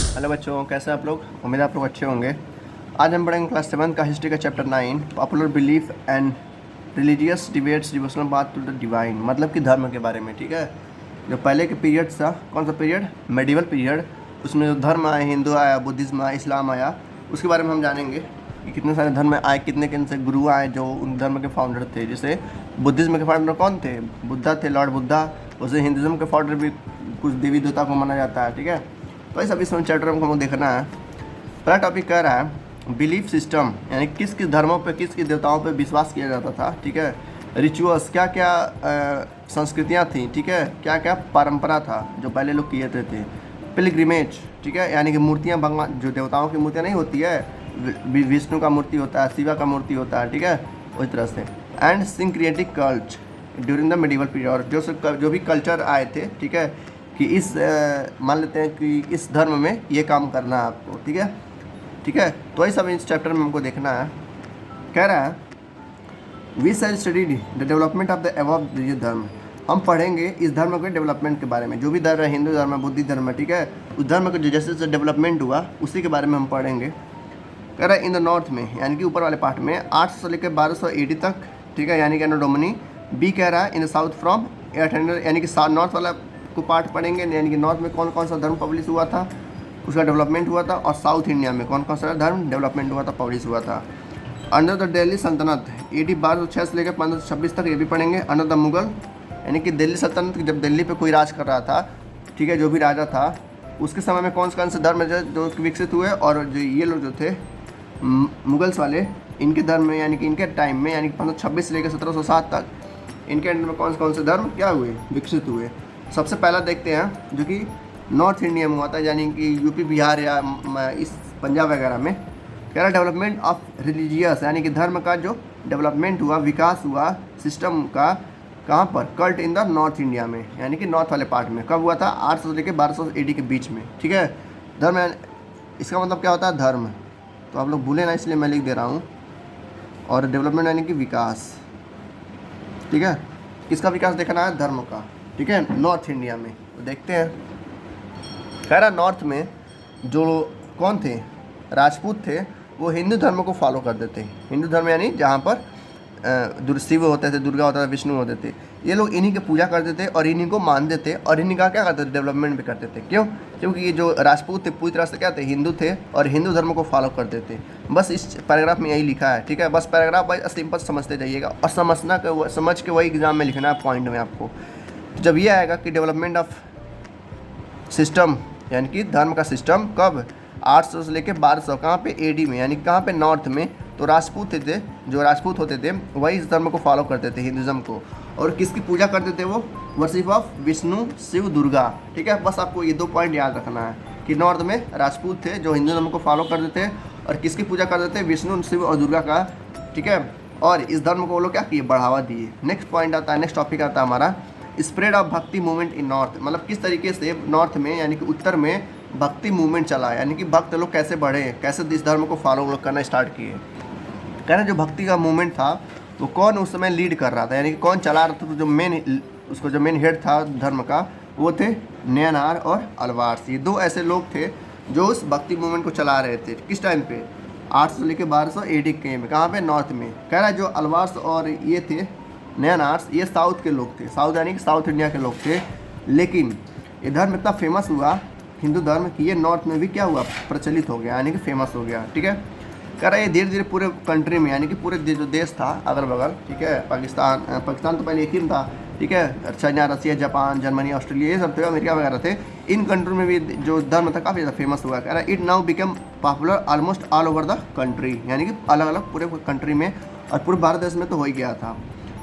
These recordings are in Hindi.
हेलो बच्चों, कैसे हैं आप लोग। उम्मीद है आप लोग अच्छे होंगे। आज हम पढ़ेंगे क्लास 7 का हिस्ट्री का chapter 9 popular belief and religious debates devotional बात टू द डिवाइन, मतलब कि धर्म के बारे में। ठीक है, जो पहले के पीरियड था, कौन सा पीरियड, मेडिवल पीरियड, उसमें जो धर्म आए, हिंदू आया, बुद्धिज्म आया, इस्लाम आया, उसके बारे में हम जानेंगे कि कितने सारे धर्म आए, कितने किन से गुरु आए जो उन धर्म के फाउंडर थे। जैसे बुद्धिज्म के फाउंडर कौन थे, बुद्धा थे, लॉर्ड बुद्धा। उसे हिंदुज़म के फाउंडर भी कुछ देवी देवता को माना जाता है। ठीक है, तो इस अभी इसमें चैप्टर में हमको देखना है। पहला टॉपिक कह रहा है बिलीफ सिस्टम, यानी किस किस धर्मों पे, किस किस देवताओं पे विश्वास किया जाता था। ठीक है, रिचुअल्स, क्या क्या संस्कृतियाँ थी। ठीक है, क्या क्या परंपरा था जो पहले लोग किए थे। पिलग्रिमेज, ठीक है, यानी कि मूर्तियाँ, भगवान जो देवताओं की मूर्तियाँ नहीं होती है, विष्णु का मूर्ति होता है, शिवा का मूर्ति होता है। ठीक है, उस तरह से। And syncretic cult during the medieval period, जो भी कल्चर आए थे। ठीक है, कि इस मान लेते हैं कि इस धर्म में ये काम करना है आपको। ठीक है, ठीक है, तो ये सब इस चैप्टर में हमको देखना है। कह रहा है we shall study the development of the above धर्म। हम पढ़ेंगे इस धर्म के डेवलपमेंट के बारे में। जो भी धर्म है, हिंदू धर्म है, बुद्ध धर्म है, ठीक है, उस धर्म का जो जैसे जैसे डेवलपमेंट हुआ उसी के बारे में हम पढ़ेंगे। कह रहा है इन द नॉर्थ में, यानी कि ऊपर वाले पार्ट में 800 से लेकर 1200 AD तक। ठीक है, यानी कि एनो डोमिनी। बी कह रहा है इन द साउथ फ्रॉम 800, यानी कि नॉर्थ वाला को पार्ट पढ़ेंगे, यानी कि नॉर्थ में कौन कौन सा धर्म पब्लिश हुआ था, उसका डेवलपमेंट हुआ था, और साउथ इंडिया में कौन कौन सा धर्म डेवलपमेंट हुआ था, पब्लिश हुआ था। अंडर द दिल्ली सल्तनत, 1206 से लेकर 1526 तक, ये भी पढ़ेंगे। अंडर द मुगल, यानी कि दिल्ली सल्तनत, जब दिल्ली पे कोई राज कर रहा था, ठीक है, जो भी राजा था उसके समय में कौन से धर्म जो विकसित हुए, और जो ये लोग जो थे मुगल्स वाले, इनके धर्म में, यानी कि इनके टाइम में, यानी कि 1526 से लेकर 1707 तक, इनके अंडर में कौन से धर्म क्या हुए, विकसित हुए। सबसे पहला देखते हैं जो कि नॉर्थ इंडिया में हुआ था, यानी कि यूपी, बिहार या इस पंजाब वगैरह में। कह रहा डेवलपमेंट ऑफ रिलीजियस, यानी कि धर्म का जो डेवलपमेंट हुआ, विकास हुआ सिस्टम का, कहाँ पर, cult in the north India में, यानी कि नॉर्थ वाले पार्ट में। कब हुआ था, 800 से लेकर 1200 AD के बीच में। ठीक है, धर्म, इसका मतलब क्या होता है, धर्म। तो आप लोग भूले ना, इसलिए मैं लिख दे रहा हूँ। और डेवलपमेंट यानी कि विकास। ठीक है, किसका विकास देखना है, धर्म का। ठीक है, नॉर्थ इंडिया में। तो देखते हैं। कह रहा नॉर्थ में जो कौन थे, राजपूत थे, वो हिंदू धर्म को फॉलो करते थे। हिंदू धर्म यानी जहाँ पर शिव होते थे, दुर्गा होता था, विष्णु होते थे। ये लोग इन्हीं की पूजा करते थे और इन्हीं को मानते थे, और इन्हीं का क्या करते थे, डेवलपमेंट भी करते थे। क्यों, क्योंकि ये जो राजपूत थे पूरी तरह से क्या थे, हिंदू थे, और हिंदू धर्म को फॉलो करते थे। बस इस पैराग्राफ में यही लिखा है। ठीक है, बस पैराग्राफ भाई सिंपल समझते जाइएगा, और समझ के वही एग्जाम में लिखना है पॉइंट में आपको। जब ये आएगा कि डेवलपमेंट ऑफ सिस्टम, यानी कि धर्म का सिस्टम, कब, 800 से लेकर 1200, कहाँ पे, AD में, यानी कहाँ पे, नॉर्थ में। तो राजपूत थे, जो राजपूत होते थे वही इस धर्म को फॉलो करते थे, हिंदुज़म को। और किसकी पूजा करते थे वो, वर्शिप ऑफ विष्णु, शिव, दुर्गा। ठीक है, बस आपको ये 2 पॉइंट याद रखना है कि नॉर्थ में राजपूत थे जो हिंदू धर्म को फॉलो करते थे, और किसकी पूजा करते थे, विष्णु, शिव और दुर्गा का। ठीक है, और इस धर्म को वो लोग क्या किए, बढ़ावा दिए। नेक्स्ट पॉइंट आता है, नेक्स्ट टॉपिक आता है हमारा स्प्रेड ऑफ भक्ति मूवमेंट इन नॉर्थ, मतलब किस तरीके से नॉर्थ में, यानी कि उत्तर में भक्ति मूवमेंट चला, यानी कि भक्त लोग कैसे बढ़े, कैसे इस धर्म को फॉलो करना स्टार्ट किए। कहना जो भक्ति का मूवमेंट था वो कौन उस समय लीड कर रहा था, यानी कि कौन चला रहा था, जो मेन हेड था धर्म का, वो थे नयनार और अलवार्स। ये 2 ऐसे लोग थे जो उस भक्ति मूवमेंट को चला रहे थे। किस टाइम पे, 800 से लेकर 1200 AD के में, कहाँ पे, नॉर्थ में। कह रहा है जो अलवार्स और ये थे नयनार्स, ये साउथ के लोग थे, साउथ यानी कि साउथ इंडिया के लोग थे। लेकिन ये धर्म इतना फेमस हुआ, हिंदू धर्म, कि ये नॉर्थ में भी क्या हुआ, प्रचलित हो गया, यानी कि फेमस हो गया। ठीक है, कह रहा है ये धीरे धीरे पूरे कंट्री में, यानी कि पूरे जो देश था अगल बगल, ठीक है, पाकिस्तान तो पहले एक ही था। ठीक है, चाइना, रसिया, जापान, जर्मनी, ऑस्ट्रेलिया, ये सब थे, अमेरिका वगैरह थे। इन कंट्री में भी जो धर्म था काफ़ी ज़्यादा फेमस हुआ। कह रहा है it now become popular almost all over the country, यानी कि अलग अलग पूरे कंट्री में, और पूरे भारत देश में तो हो ही गया था।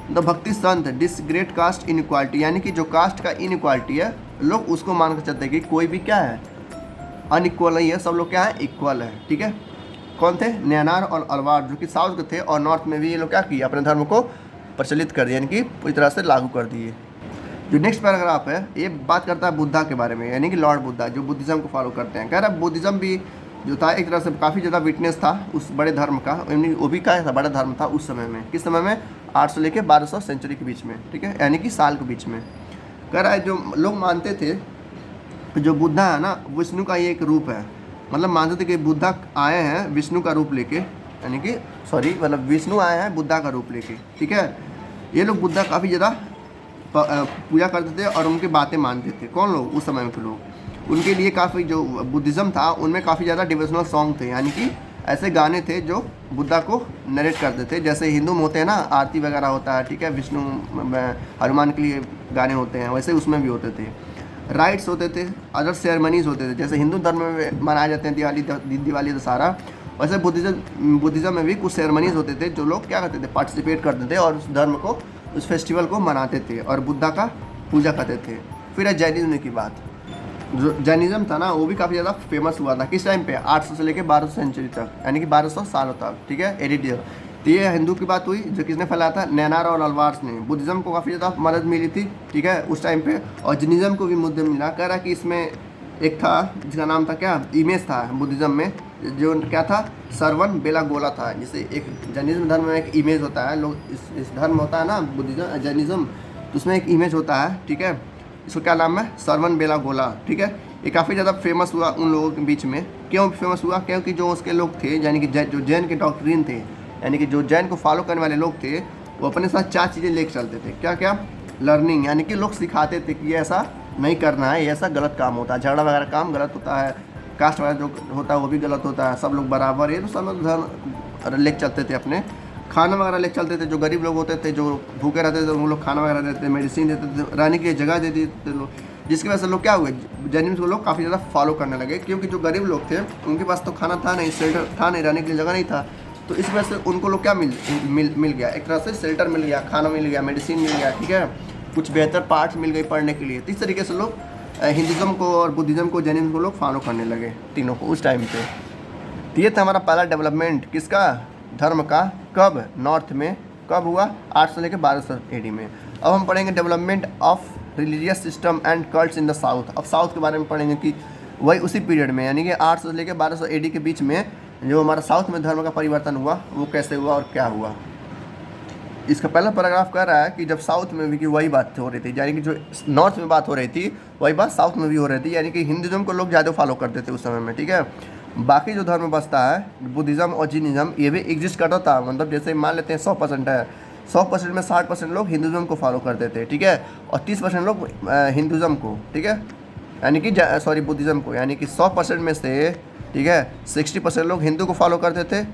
द भक्ति संत डिस ग्रेट कास्ट इनइक्वालिटी, यानी कि जो कास्ट का इनइक्वालिटी है, लोग उसको मान कर चलते हैं कि कोई भी क्या है, अनइक्वल नहीं है, सब लोग क्या है, इक्वल है। ठीक है, कौन थे, नयनार और अलवार, जो कि साउथ के थे, और नॉर्थ में भी ये लोग क्या किए, अपने धर्म को प्रचलित कर दिया, यानी कि पूरी तरह से लागू कर दिए। जो नेक्स्ट पैराग्राफ है ये बात करता है बुद्धा के बारे में, यानी कि लॉर्ड बुद्धा, जो बुद्धिज़्म को फॉलो करते हैं। कह रहा है बुद्धिज़्म भी जो था एक तरह से काफ़ी ज़्यादा विटनेस था उस बड़े धर्म का, यानी वो भी क्या था, बड़ा धर्म था उस समय में। किस समय में, 800 लेके 1200 सेंचुरी के बीच में। ठीक है, यानी कि साल के बीच में। कह रहा है जो लोग मानते थे जो बुद्धा है ना, विष्णु का ही एक रूप है। मतलब मानते थे कि बुद्धा आए हैं विष्णु का रूप लेके, यानी कि सॉरी मतलब विष्णु आए हैं बुद्धा का रूप लेके, ठीक है। ये लोग बुद्धा काफ़ी ज़्यादा पूजा करते थे और उनकी बातें मानते थे। कौन लोग? उस समय के लोग। उनके लिए काफ़ी जो बुद्धिज़्म था उनमें काफ़ी ज़्यादा डिवोशनल सॉन्ग थे, यानी कि ऐसे गाने थे जो बुद्धा को नरेट करते थे। जैसे हिंदू में होते हैं ना, आरती वगैरह होता है, ठीक है, विष्णु हनुमान के लिए गाने होते हैं, वैसे उसमें भी होते थे। राइट्स होते थे, अदर सेरेमनीज होते थे। जैसे हिंदू धर्म में मनाए जाते हैं दिवाली दशहरा, वैसे बुद्धिज़्म में भी कुछ सेरेमनीज होते थे जो लोग क्या करते थे, पार्टिसिपेट करते थे और उस धर्म को, उस फेस्टिवल को मनाते थे और बुद्धा का पूजा करते थे। फिर है जैनिज्म की बात। जो जैनिज्म था ना वो भी काफ़ी ज़्यादा फेमस हुआ था। किस टाइम पे? 800 से लेकर 1200 सेंचुरी तक, यानी कि 1200 सालों तक, ठीक है, एडी। तो ये हिंदू की बात हुई। जो किसने फैलाया था? नैनार और अल्वार्स ने। बुद्धिज़्म को काफ़ी ज़्यादा मदद मिली थी, ठीक है, उस टाइम पे। और जैनिज्म को भी मुद्दे मिला। कह रहा कि इसमें एक था जिसका नाम था क्या, इमेज था बुद्धिज़्म में, जो क्या था, सर्वन बेलागोला था। जैसे एक जैनिज्म धर्म में एक इमेज होता है, लोग इस धर्म होता है ना बुद्धिज़्म जैनिज्म, तो उसमें एक इमेज होता है, ठीक है। इसको क्या नाम है? सर्वन बेलागोला, ठीक है। ये काफ़ी ज़्यादा फेमस हुआ उन लोगों के बीच में। क्यों फेमस हुआ? क्योंकि जो उसके लोग थे, यानी कि जो जैन के डॉक्ट्रिन थे, यानी कि जो जैन को फॉलो करने वाले लोग थे, वो अपने साथ 4 चीज़ें लेकर चलते थे। क्या क्या? लर्निंग, यानी कि लोग सिखाते थे कि ये ऐसा नहीं करना है, ये ऐसा गलत काम होता है, झगड़ा वगैरह काम गलत होता है, कास्ट वगैरह जो होता है वो भी गलत होता है, सब लोग बराबर है। तो सब लोग धर्म लेके चलते थे। अपने खाना वगैरह लेके चलते थे। जो गरीब लोग होते थे, जो भूखे रहते थे, उन लोग खाना वगैरह देते थे, मेडिसिन देते थे, रहने के लिए जगह देते थे लोग, जिसकी वजह से लोग क्या हुए, जैनिज्म को लोग काफ़ी ज़्यादा फॉलो करने लगे। क्योंकि जो गरीब लोग थे उनके पास तो खाना था नहीं, शेल्टर था नहीं, रहने के लिए जगह नहीं था। तो इस वजह से उनको लोग क्या मिल गया, एक तरह से शेल्टर मिल गया, खाना मिल गया, मेडिसिन मिल गया, ठीक है, कुछ बेहतर पार्ट्स मिल गई पढ़ने के लिए। तो इस तरीके से लोग हिंदुज़म को और बुद्धिज़्म को, जैनिज्म को लोग फॉलो करने लगे, तीनों को उस टाइम पे। तो ये था हमारा पहला डेवलपमेंट किसका, धर्म का। कब? नॉर्थ में। कब हुआ? 800 से लेकर 1200 एडी में। अब हम पढ़ेंगे development of religious system and cults in the south. अब साउथ के बारे में पढ़ेंगे कि वही उसी पीरियड में, यानी कि 800 से लेकर 1200 एडी के बीच में जो हमारा साउथ में धर्म का परिवर्तन हुआ वो कैसे हुआ और क्या हुआ। इसका पहला पैराग्राफ कह रहा है कि जब साउथ में भी की वही बात हो रही थी, यानी कि जो नॉर्थ में बात हो रही थी वही बात साउथ में भी हो रही थी, यानी कि हिंदुज़म को लोग ज़्यादा फॉलो करते थे उस समय में, ठीक है। बाकी जो धर्म बचता है बुद्धिज़्म और जैनिज्म, ये भी एग्जिस्ट करता था। मतलब जैसे मान लेते हैं 100% है, 100% में 60% लोग हिंदुज़म को फॉलो करते थे, ठीक है, और 30% लोग हिंदुज़म को, ठीक है, यानी कि सॉरी बुद्धिज़्म को, यानी कि 100% में से, ठीक है, 60% लोग हिंदू को फॉलो करते थे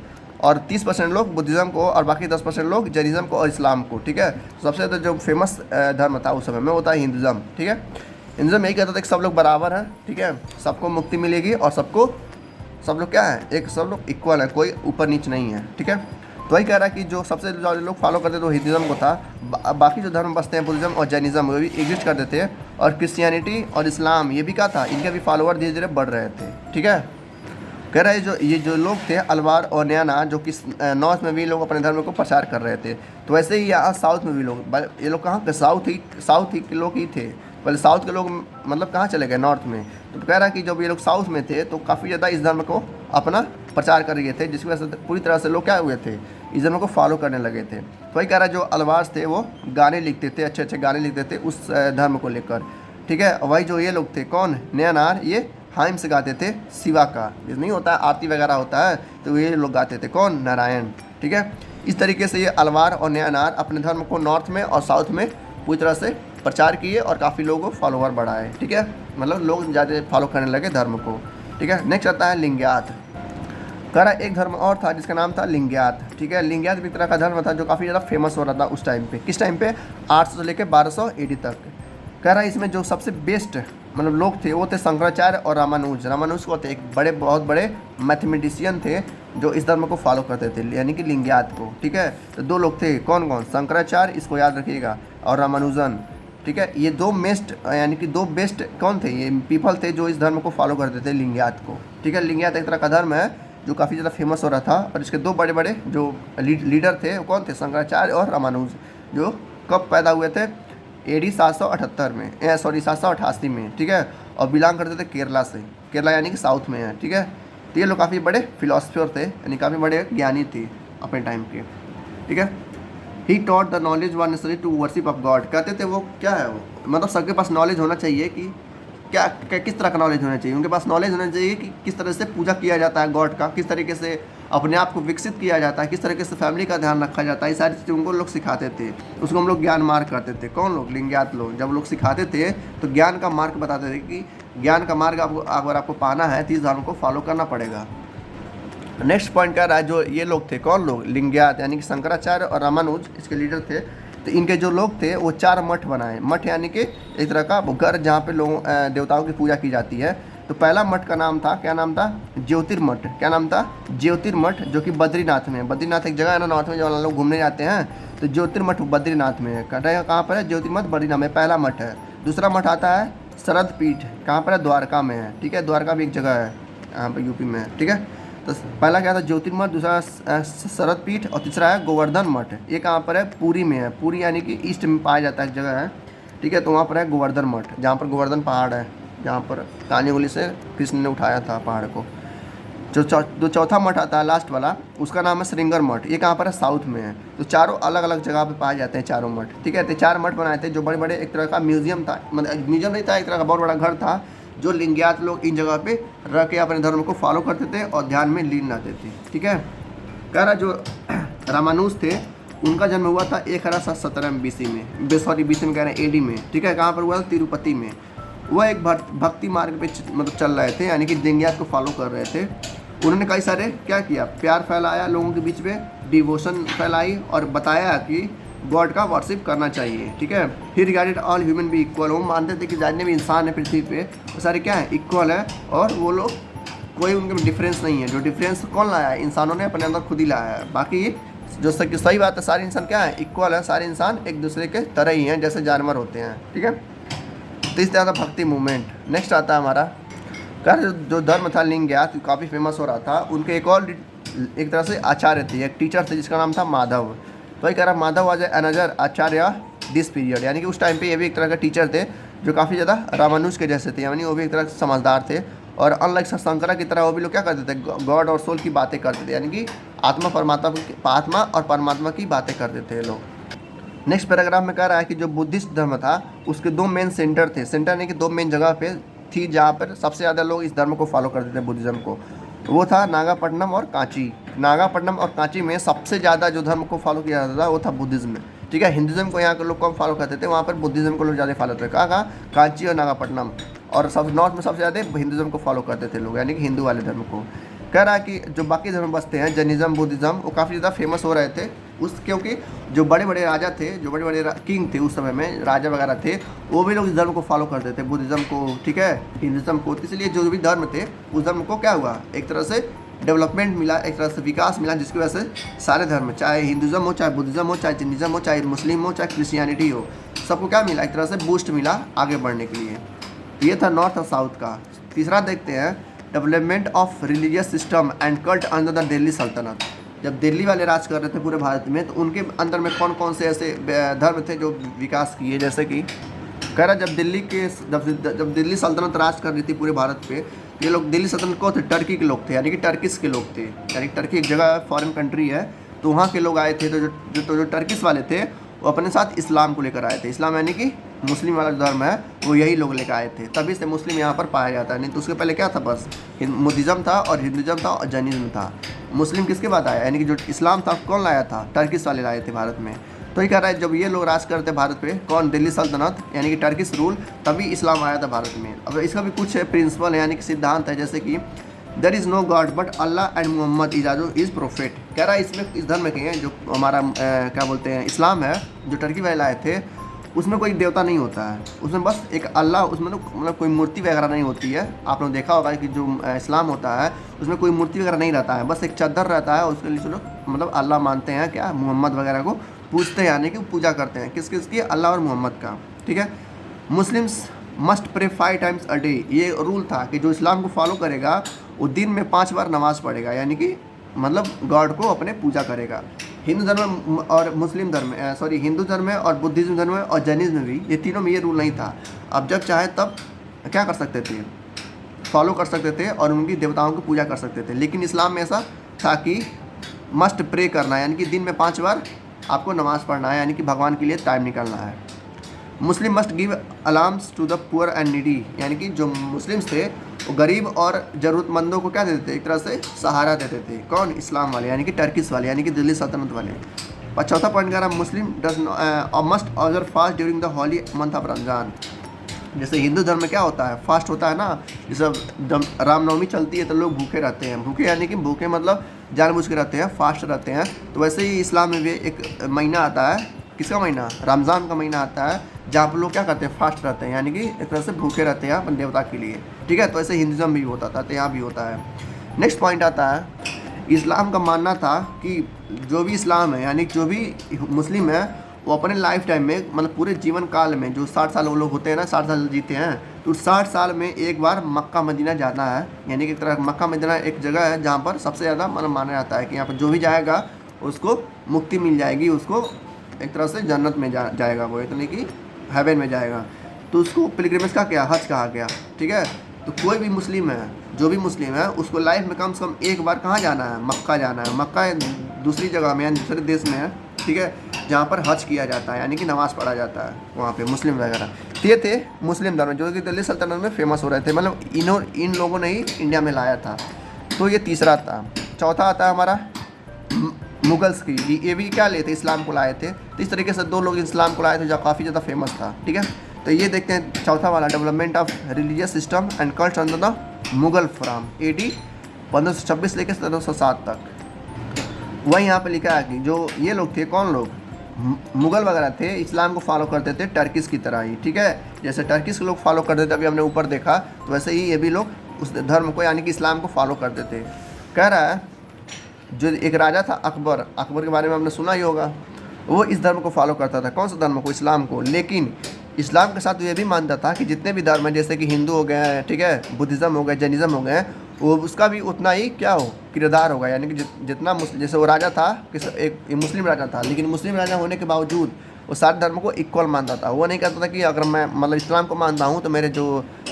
और 30% लोग बुद्धिज़्म को और बाकी 10% लोग जैनिज्म को और इस्लाम को, ठीक है। सबसे ज़्यादा जो फेमस धर्म था उस समय में वो था हिंदुज़्म, ठीक है। हिंदुज़्म यही कहता था कि सब लोग बराबर हैं, ठीक है, सबको मुक्ति मिलेगी और सब लोग क्या है, एक सब लोग इक्वल है, कोई ऊपर नीच नहीं है, ठीक है। तो वही कह रहा है कि जो सबसे ज़्यादा लोग फॉलो करते थे वो हिंदुज़म को था। बाकी जो धर्म बसते हैं बुद्धिज़्म और जैनिज्म वो भी एग्जिस्ट करते थे। और क्रिश्चियनिटी और इस्लाम ये भी क्या था, इनके भी फॉलोअर धीरे धीरे बढ़ रहे थे, ठीक है। कह रहा है ये जो लोग थे अलवार और नयाना, जो कि नॉर्थ में भी लोग अपने धर्म को प्रचार कर रहे थे, तो वैसे ही यहाँ साउथ में भी लोग, ये लोग कहाँ के, साउथ ही के लोग ही थे। पहले साउथ के लोग मतलब कहाँ चले गए, नॉर्थ में। तो कह रहा है कि जब ये लोग साउथ में थे तो काफ़ी ज़्यादा इस धर्म को अपना प्रचार कर रहे थे, जिसकी वजह से पूरी तरह से लोग क्या हुए थे, इस धर्म को फॉलो करने लगे थे। तो वही कह रहा है जो अलवार्स थे वो गाने लिखते थे, अच्छे अच्छे गाने लिखते थे उस धर्म को लेकर, ठीक है। वही जो ये लोग थे कौन, नयनार, ये हाइम से गाते थे शिवा का, ये नहीं होता है आरती वगैरह होता है, तो ये लोग गाते थे कौन, नारायण, ठीक है। इस तरीके से ये अलवार और नयनार अपने धर्म को नॉर्थ में और साउथ में पूरी तरह से प्रचार किए और काफ़ी लोगों को फॉलोवर बढ़ाए, ठीक है, मतलब लोग ज़्यादा फॉलो करने लगे धर्म को, ठीक है। नेक्स्ट आता है लिंग्यात। कह रहा एक धर्म और था जिसका नाम था लिंग्यात, ठीक है। लिंग्यात भी एक तरह का धर्म था जो काफ़ी ज़्यादा फेमस हो रहा था उस टाइम पे। किस टाइम पे? 800 से लेकर 1200 एडी तक। कह रहा है इसमें जो सबसे बेस्ट मतलब लोग थे वो थे शंकराचार्य और रामानुज। रामानुज को थे एक बहुत बड़े मैथमेटिशियन थे जो इस धर्म को फॉलो करते थे, यानी कि लिंग्यात को, ठीक है। तो दो लोग थे, कौन कौन, शंकराचार्य, इसको याद रखिएगा, और रामानुजन, ठीक है। ये दो यानी कि दो बेस्ट कौन थे, ये पीपल थे जो इस धर्म को फॉलो करते थे, लिंग्यात को, ठीक है। लिंग्यात एक तरह का धर्म है जो काफ़ी ज़्यादा फेमस हो रहा था और इसके दो बड़े बड़े जो लीडर थे वो कौन थे, शंकराचार्य और रामानुज, जो कब पैदा हुए थे, AD 778 में, सॉरी 788 में, ठीक है। और बिलोंग करते थे केरला से, केरला यानी कि साउथ में है, ठीक है। तो ये लोग काफ़ी बड़े फिलोसफर थे, यानी काफ़ी बड़े ज्ञानी थे अपने टाइम के, ठीक है। He taught the knowledge one necessary to worship of God. कहते थे वो क्या है, वो मतलब सबके पास नॉलेज होना चाहिए कि किस तरह का नॉलेज होना चाहिए, उनके पास नॉलेज होना चाहिए कि किस तरह से पूजा किया जाता है गॉड का, किस तरीके से अपने आप को विकसित किया जाता है, किस तरीके से फैमिली का ध्यान रखा जाता है। ये सारी चीज़ें उनको लोग सिखाते थे, उसको हम लोग ज्ञान मार्ग करते थे। कौन लोग? लिंगायत लोग। जब लोग सिखाते थे तो ज्ञान का मार्ग बताते थे कि ज्ञान का मार्ग आपको अगर आपको पाना है तो इस धर्म को फॉलो करना पड़ेगा। नेक्स्ट पॉइंट क्या रहा है, जो ये लोग थे, कौन लोग? लिंगायत यानी कि शंकराचार्य और रामानुज इसके लीडर थे। तो इनके जो लोग थे वो 4 मठ बनाए। मठ यानी कि एक तरह का घर जहाँ पे लोगों देवताओं की पूजा की जाती है। तो पहला मठ का नाम था, क्या नाम था? ज्योतिर्मठ। क्या नाम था? ज्योतिर्मठ, जो कि बद्रीनाथ में है। बद्रीनाथ एक जगह है ना नॉर्थ में, जो लोग घूमने जाते हैं। तो ज्योतिर्मठ बद्रीनाथ में है। कहाँ पर है? ज्योतिर्मठ बद्रीनाथ में पहला मठ है। दूसरा मठ आता है शरद पीठ, कहाँ पर है? द्वारका में है। ठीक है, द्वारका भी एक जगह है यहाँ पर यूपी में है। ठीक है, तो पहला क्या था? ज्योतिर्मठ, दूसरा शरद पीठ, और तीसरा है गोवर्धन मठ। ये कहाँ पर है? पुरी में है। पुरी यानी कि ईस्ट में पाया जाता है, एक जगह है। ठीक है, तो वहाँ पर है गोवर्धन मठ, जहाँ पर गोवर्धन पहाड़ है, जहाँ पर काली उंगली से कृष्ण ने उठाया था पहाड़ को। जो चौथा मठ आता है लास्ट वाला, उसका नाम है श्रृंगर मठ। ये कहाँ पर है? साउथ में है। तो चारों अलग अलग जगह पे पाए जाते हैं चारों मठ। ठीक है, तो 4 मठ बनाए थे, जो बड़े बड़े एक तरह का म्यूजियम था, मतलब म्यूजियम नहीं था, एक तरह का बहुत बड़ा घर था, जो लिंगायत लोग इन जगह पे रह के अपने धर्म को फॉलो करते थे और ध्यान में लीन रहते थे। ठीक है, कह रहा जो रामानुज थे उनका जन्म हुआ था 1117 BC में, सॉरी BC में कह रहे हैं, AD में। ठीक है, कहाँ पर हुआ था? तिरुपति में। वह एक भक्ति मार्ग पे मतलब चल रहे थे, यानी कि लिंगायत को फॉलो कर रहे थे। उन्होंने कई सारे क्या किया? प्यार फैलाया लोगों के बीच में, डिवोशन फैलाई और बताया कि गॉड का वर्शिप करना चाहिए। ठीक है, ही रिगार्डेड ऑल ह्यूमन भी इक्वल। वो मानते थे कि जितने भी इंसान है पृथ्वी पे वो सारे क्या है? इक्वल है, और वो लोग कोई उनके में डिफरेंस नहीं है। जो डिफरेंस कौन लाया है? इंसानों ने अपने अंदर खुद ही लाया है। बाकी जो सही बात है, सारे इंसान क्या है? इक्वल है। सारे इंसान एक दूसरे के तरह ही हैं, जैसे जानवर होते हैं। ठीक है, तो इस तरह का भक्ति मूवमेंट। नेक्स्ट आता है हमारा जो धर्म था लिंगायत, काफ़ी फेमस हो रहा था। उनके एक और एक तरह से आचार्य थे, एक टीचर थे, जिसका नाम था माधव। तो ये कह रहा Madhav was another Acharya this period, यानी कि उस टाइम पे ये भी एक तरह के टीचर थे जो काफ़ी ज़्यादा रामानुज के जैसे थे, यानी वो भी एक तरह से समझदार थे। और अनलाइक शंकरा की तरह वो भी लोग क्या करते थे? गॉड और सोल की बातें करते थे, यानी कि आत्मा और परमात्मा की बातें करते थे लोग। नेक्स्ट पैराग्राफ में कह रहा है कि जो बुद्धिस्ट धर्म था उसके 2 मेन सेंटर थे। सेंटर यानी कि 2 मेन जगह पे थी जहाँ पर सबसे ज़्यादा लोग इस धर्म को फॉलो करते थे, बुद्धिज़्म को। वो था नागापट्टनम और कांची। नागापट्टनम और कांची में सबसे ज़्यादा जो धर्म को फॉलो किया जाता था वो था बुद्धिज़्म। ठीक है, हिंदुज़्म को यहाँ के लोग कम फॉलो करते थे, वहाँ पर बुद्धिज़्म को लोग ज़्यादा फॉलो करते थे। कहाँ? कांची और नागापट्टनम। और सब नॉर्थ में सबसे ज़्यादा हिंदुज़्म को फॉलो करते थे लोग, यानी कि हिंदू वाले धर्म को। कह रहा है कि जो बाकी धर्म बसते हैं, जैनिज़्म, बुद्धिज़्म, वो काफ़ी ज़्यादा फेमस हो रहे थे क्योंकि जो बड़े बड़े राजा थे, जो बड़े बड़े किंग थे उस समय में, राजा वगैरह थे, वो भी लोग इस धर्म को फॉलो करते थे, बुद्धिज़्म को। ठीक है, हिंदुज़्म को। इसलिए जो भी धर्म थे उस धर्म को क्या हुआ? एक तरह से डेवलपमेंट मिला, एक तरह से विकास मिला, जिसकी वजह से सारे धर्म, चाहे हिंदुज़्म हो, चाहे बुद्धिज़्म हो, चाहे जैनिज़्म हो, चाहे मुस्लिम हो, चाहे क्रिश्चियनिटी हो, सबको क्या मिला? एक तरह से बूस्ट मिला आगे बढ़ने के लिए। ये था नॉर्थ और साउथ का। तीसरा देखते हैं, development of religious system and cult under the Delhi सल्तनत। जब दिल्ली वाले राज कर रहे थे पूरे भारत में, तो उनके अंदर में कौन कौन से ऐसे धर्म थे जो विकास किए? जैसे कि कह रहा जब दिल्ली सल्तनत राज कर रही थी पूरे भारत पे, ये लोग दिल्ली सल्तनत को थे, टर्की के लोग थे, यानी कि टर्किश के लोग थे। यानी टर्की एक जगह फॉरेन कंट्री है, तो वहाँ के लोग आए थे। तो जो टर्किश वाले थे वो अपने साथ इस्लाम को लेकर आए थे। इस्लाम यानी कि मुस्लिम वाला धर्म है, वो यही लोग लेकर आए थे, तभी से मुस्लिम यहाँ पर पाया जाता है। नहीं तो उसके पहले क्या था? बस बुद्धिज़्म था और हिंदुज़म था और जैनिज़्म था। मुस्लिम किसके बाद आया? यानी कि जो इस्लाम था कौन लाया था? टर्किश वाले लाए थे भारत में। तो ये कह रहा है जब ये लोग राज करते भारत पे, कौन? दिल्ली सल्तनत, यानी कि टर्किश रूल, तभी इस्लाम आया था भारत में। अब इसका भी कुछ प्रिंसिपल है, यानी कि सिद्धांत है, जैसे कि there is no God but Allah and Mohammed is prophet. कह रहा है इसमें इस धर्म के हैं जो हमारा क्या बोलते हैं इस्लाम है, जो टर्की वाले लाए थे, उसमें कोई देवता नहीं होता है, उसमें बस एक अल्लाह, उसमें तो मतलब कोई मूर्ति वगैरह नहीं होती है। आप लोग देखा होगा कि जो इस्लाम होता है उसमें कोई मूर्ति वगैरह नहीं रहता है, बस एक चादर रहता है, उसके लिए लोग मतलब अल्लाह मानते हैं, क्या मोहम्मद वगैरह को पूजते हैं, यानी कि पूजा करते हैं किसकी? अल्लाह और मोहम्मद का। ठीक है, Muslims must pray 5 times a day. ये रूल था कि जो इस्लाम को फॉलो करेगा वो दिन में 5 बार नमाज़ पढ़ेगा, यानी कि मतलब गॉड को अपने पूजा करेगा। हिंदू धर्म और मुस्लिम धर्म हिंदू धर्म में और बुद्धिज़्म धर्म में और जैनिज़्म में भी, ये तीनों में ये रूल नहीं था। अब जब चाहे तब क्या कर सकते थे? फॉलो कर सकते थे और उनकी देवताओं की पूजा कर सकते थे। लेकिन इस्लाम में ऐसा था कि मस्ट प्रे करना है, यानी कि दिन में 5 बार आपको नमाज़ पढ़ना है, यानी कि भगवान के लिए टाइम निकालना है। Muslim must give alms to the poor and needy, यानी कि जो मुस्लिम्स थे वो गरीब और ज़रूरतमंदों को क्या देते थे, एक तरह से सहारा देते थे। कौन? इस्लाम वाले, यानी कि टर्किस वाले, यानी कि दिल्ली सल्तनत वाले। और चौथा पॉइंट कह रहा है Muslim does must observe fast during the holy month of Ramzan. जैसे हिंदू धर्म में क्या होता है, फास्ट होता है ना, जैसे जब रामनवमी चलती है तो लोग भूखे रहते हैं। भूखे यानी कि भूखे मतलब जानबूझ के रहते हैं, फास्ट रहते हैं। तो वैसे ही इस्लाम में भी एक महीना आता है, किसका महीना? रमज़ान का महीना आता है, जहाँ पर लोग क्या करते हैं, फास्ट रहते हैं, यानी कि एक तरह से भूखे रहते हैं अपन देवता के लिए। ठीक है, तो ऐसे हिंदुज़म में भी होता था, तो यहाँ भी होता है। नेक्स्ट पॉइंट आता है, इस्लाम का मानना था कि जो भी इस्लाम है, यानी जो भी मुस्लिम है, वो अपने लाइफ टाइम में, मतलब पूरे जीवन काल में, जो 60 साल वो लोग होते हैं ना, 60 साल जीते हैं, तो 60 साल में एक बार मक्का मदीना जाना है। यानी कि एक तरह मक्का मदीना एक जगह है जहाँ पर सबसे ज़्यादा मतलब माना जाता है कि यहाँ पर जो भी जाएगा उसको मुक्ति मिल जाएगी, उसको एक तरह से जन्नत में जाएगा वो, इतने कि हेवन में जाएगा। तो उसको पिलग्रिमेज का क्या, हज कहा गया। ठीक है, तो कोई भी मुस्लिम है, जो भी मुस्लिम है, उसको लाइफ में कम से कम एक बार कहाँ जाना है, मक्का जाना है। मक्का दूसरी जगह में, दूसरे देश में है, ठीक है, जहाँ पर हज किया जाता है, यानी कि नमाज़ पढ़ा जाता है वहाँ पे मुस्लिम वगैरह। तो ये थे मुस्लिम धर्म जो कि दिल्ली सल्तनत में फेमस हो रहे थे, मतलब इन लोगों ने ही इंडिया में लाया था। तो ये तीसरा था। चौथा आता है हमारा मुगल्स की, ये भी क्या लेते, इस्लाम को लाए थे। तो इस तरीके से 2 लोग इस्लाम को लाए थे जो काफ़ी ज़्यादा फेमस था। ठीक है, तो ये देखते हैं चौथा वाला, development of religious system and cults under the Mughal from AD 1526 लेकर 1707 तक। वही यहाँ पे लिखा है कि जो ये लोग थे, कौन लोग, मुगल वगैरह थे, इस्लाम को फॉलो करते थे टर्किस की तरह ही। ठीक है, जैसे टर्किस के लोग फॉलो करते थे, अभी हमने ऊपर देखा, तो वैसे ही ये भी लोग उस धर्म को, यानी कि इस्लाम को फॉलो करते थे। कह रहा है जो एक राजा था अकबर, अकबर के बारे में हमने सुना ही होगा, वो इस धर्म को फॉलो करता था। कौन सा धर्म को? इस्लाम को। लेकिन इस्लाम के साथ ये भी मानता था कि जितने भी धर्म हैं, जैसे कि हिंदू हो गए हैं, ठीक है, बुद्धिज़्म हो गए, जैनिज़्म हो गए, वो उसका भी उतना ही क्या हो, किरदार होगा। यानी कि जितना जैसे वो राजा था, एक मुस्लिम राजा था, लेकिन मुस्लिम राजा होने के बावजूद वो सारे धर्म को इक्वल मानता था। वो नहीं कहता था कि अगर मैं मतलब इस्लाम को मानता हूँ तो मेरे जो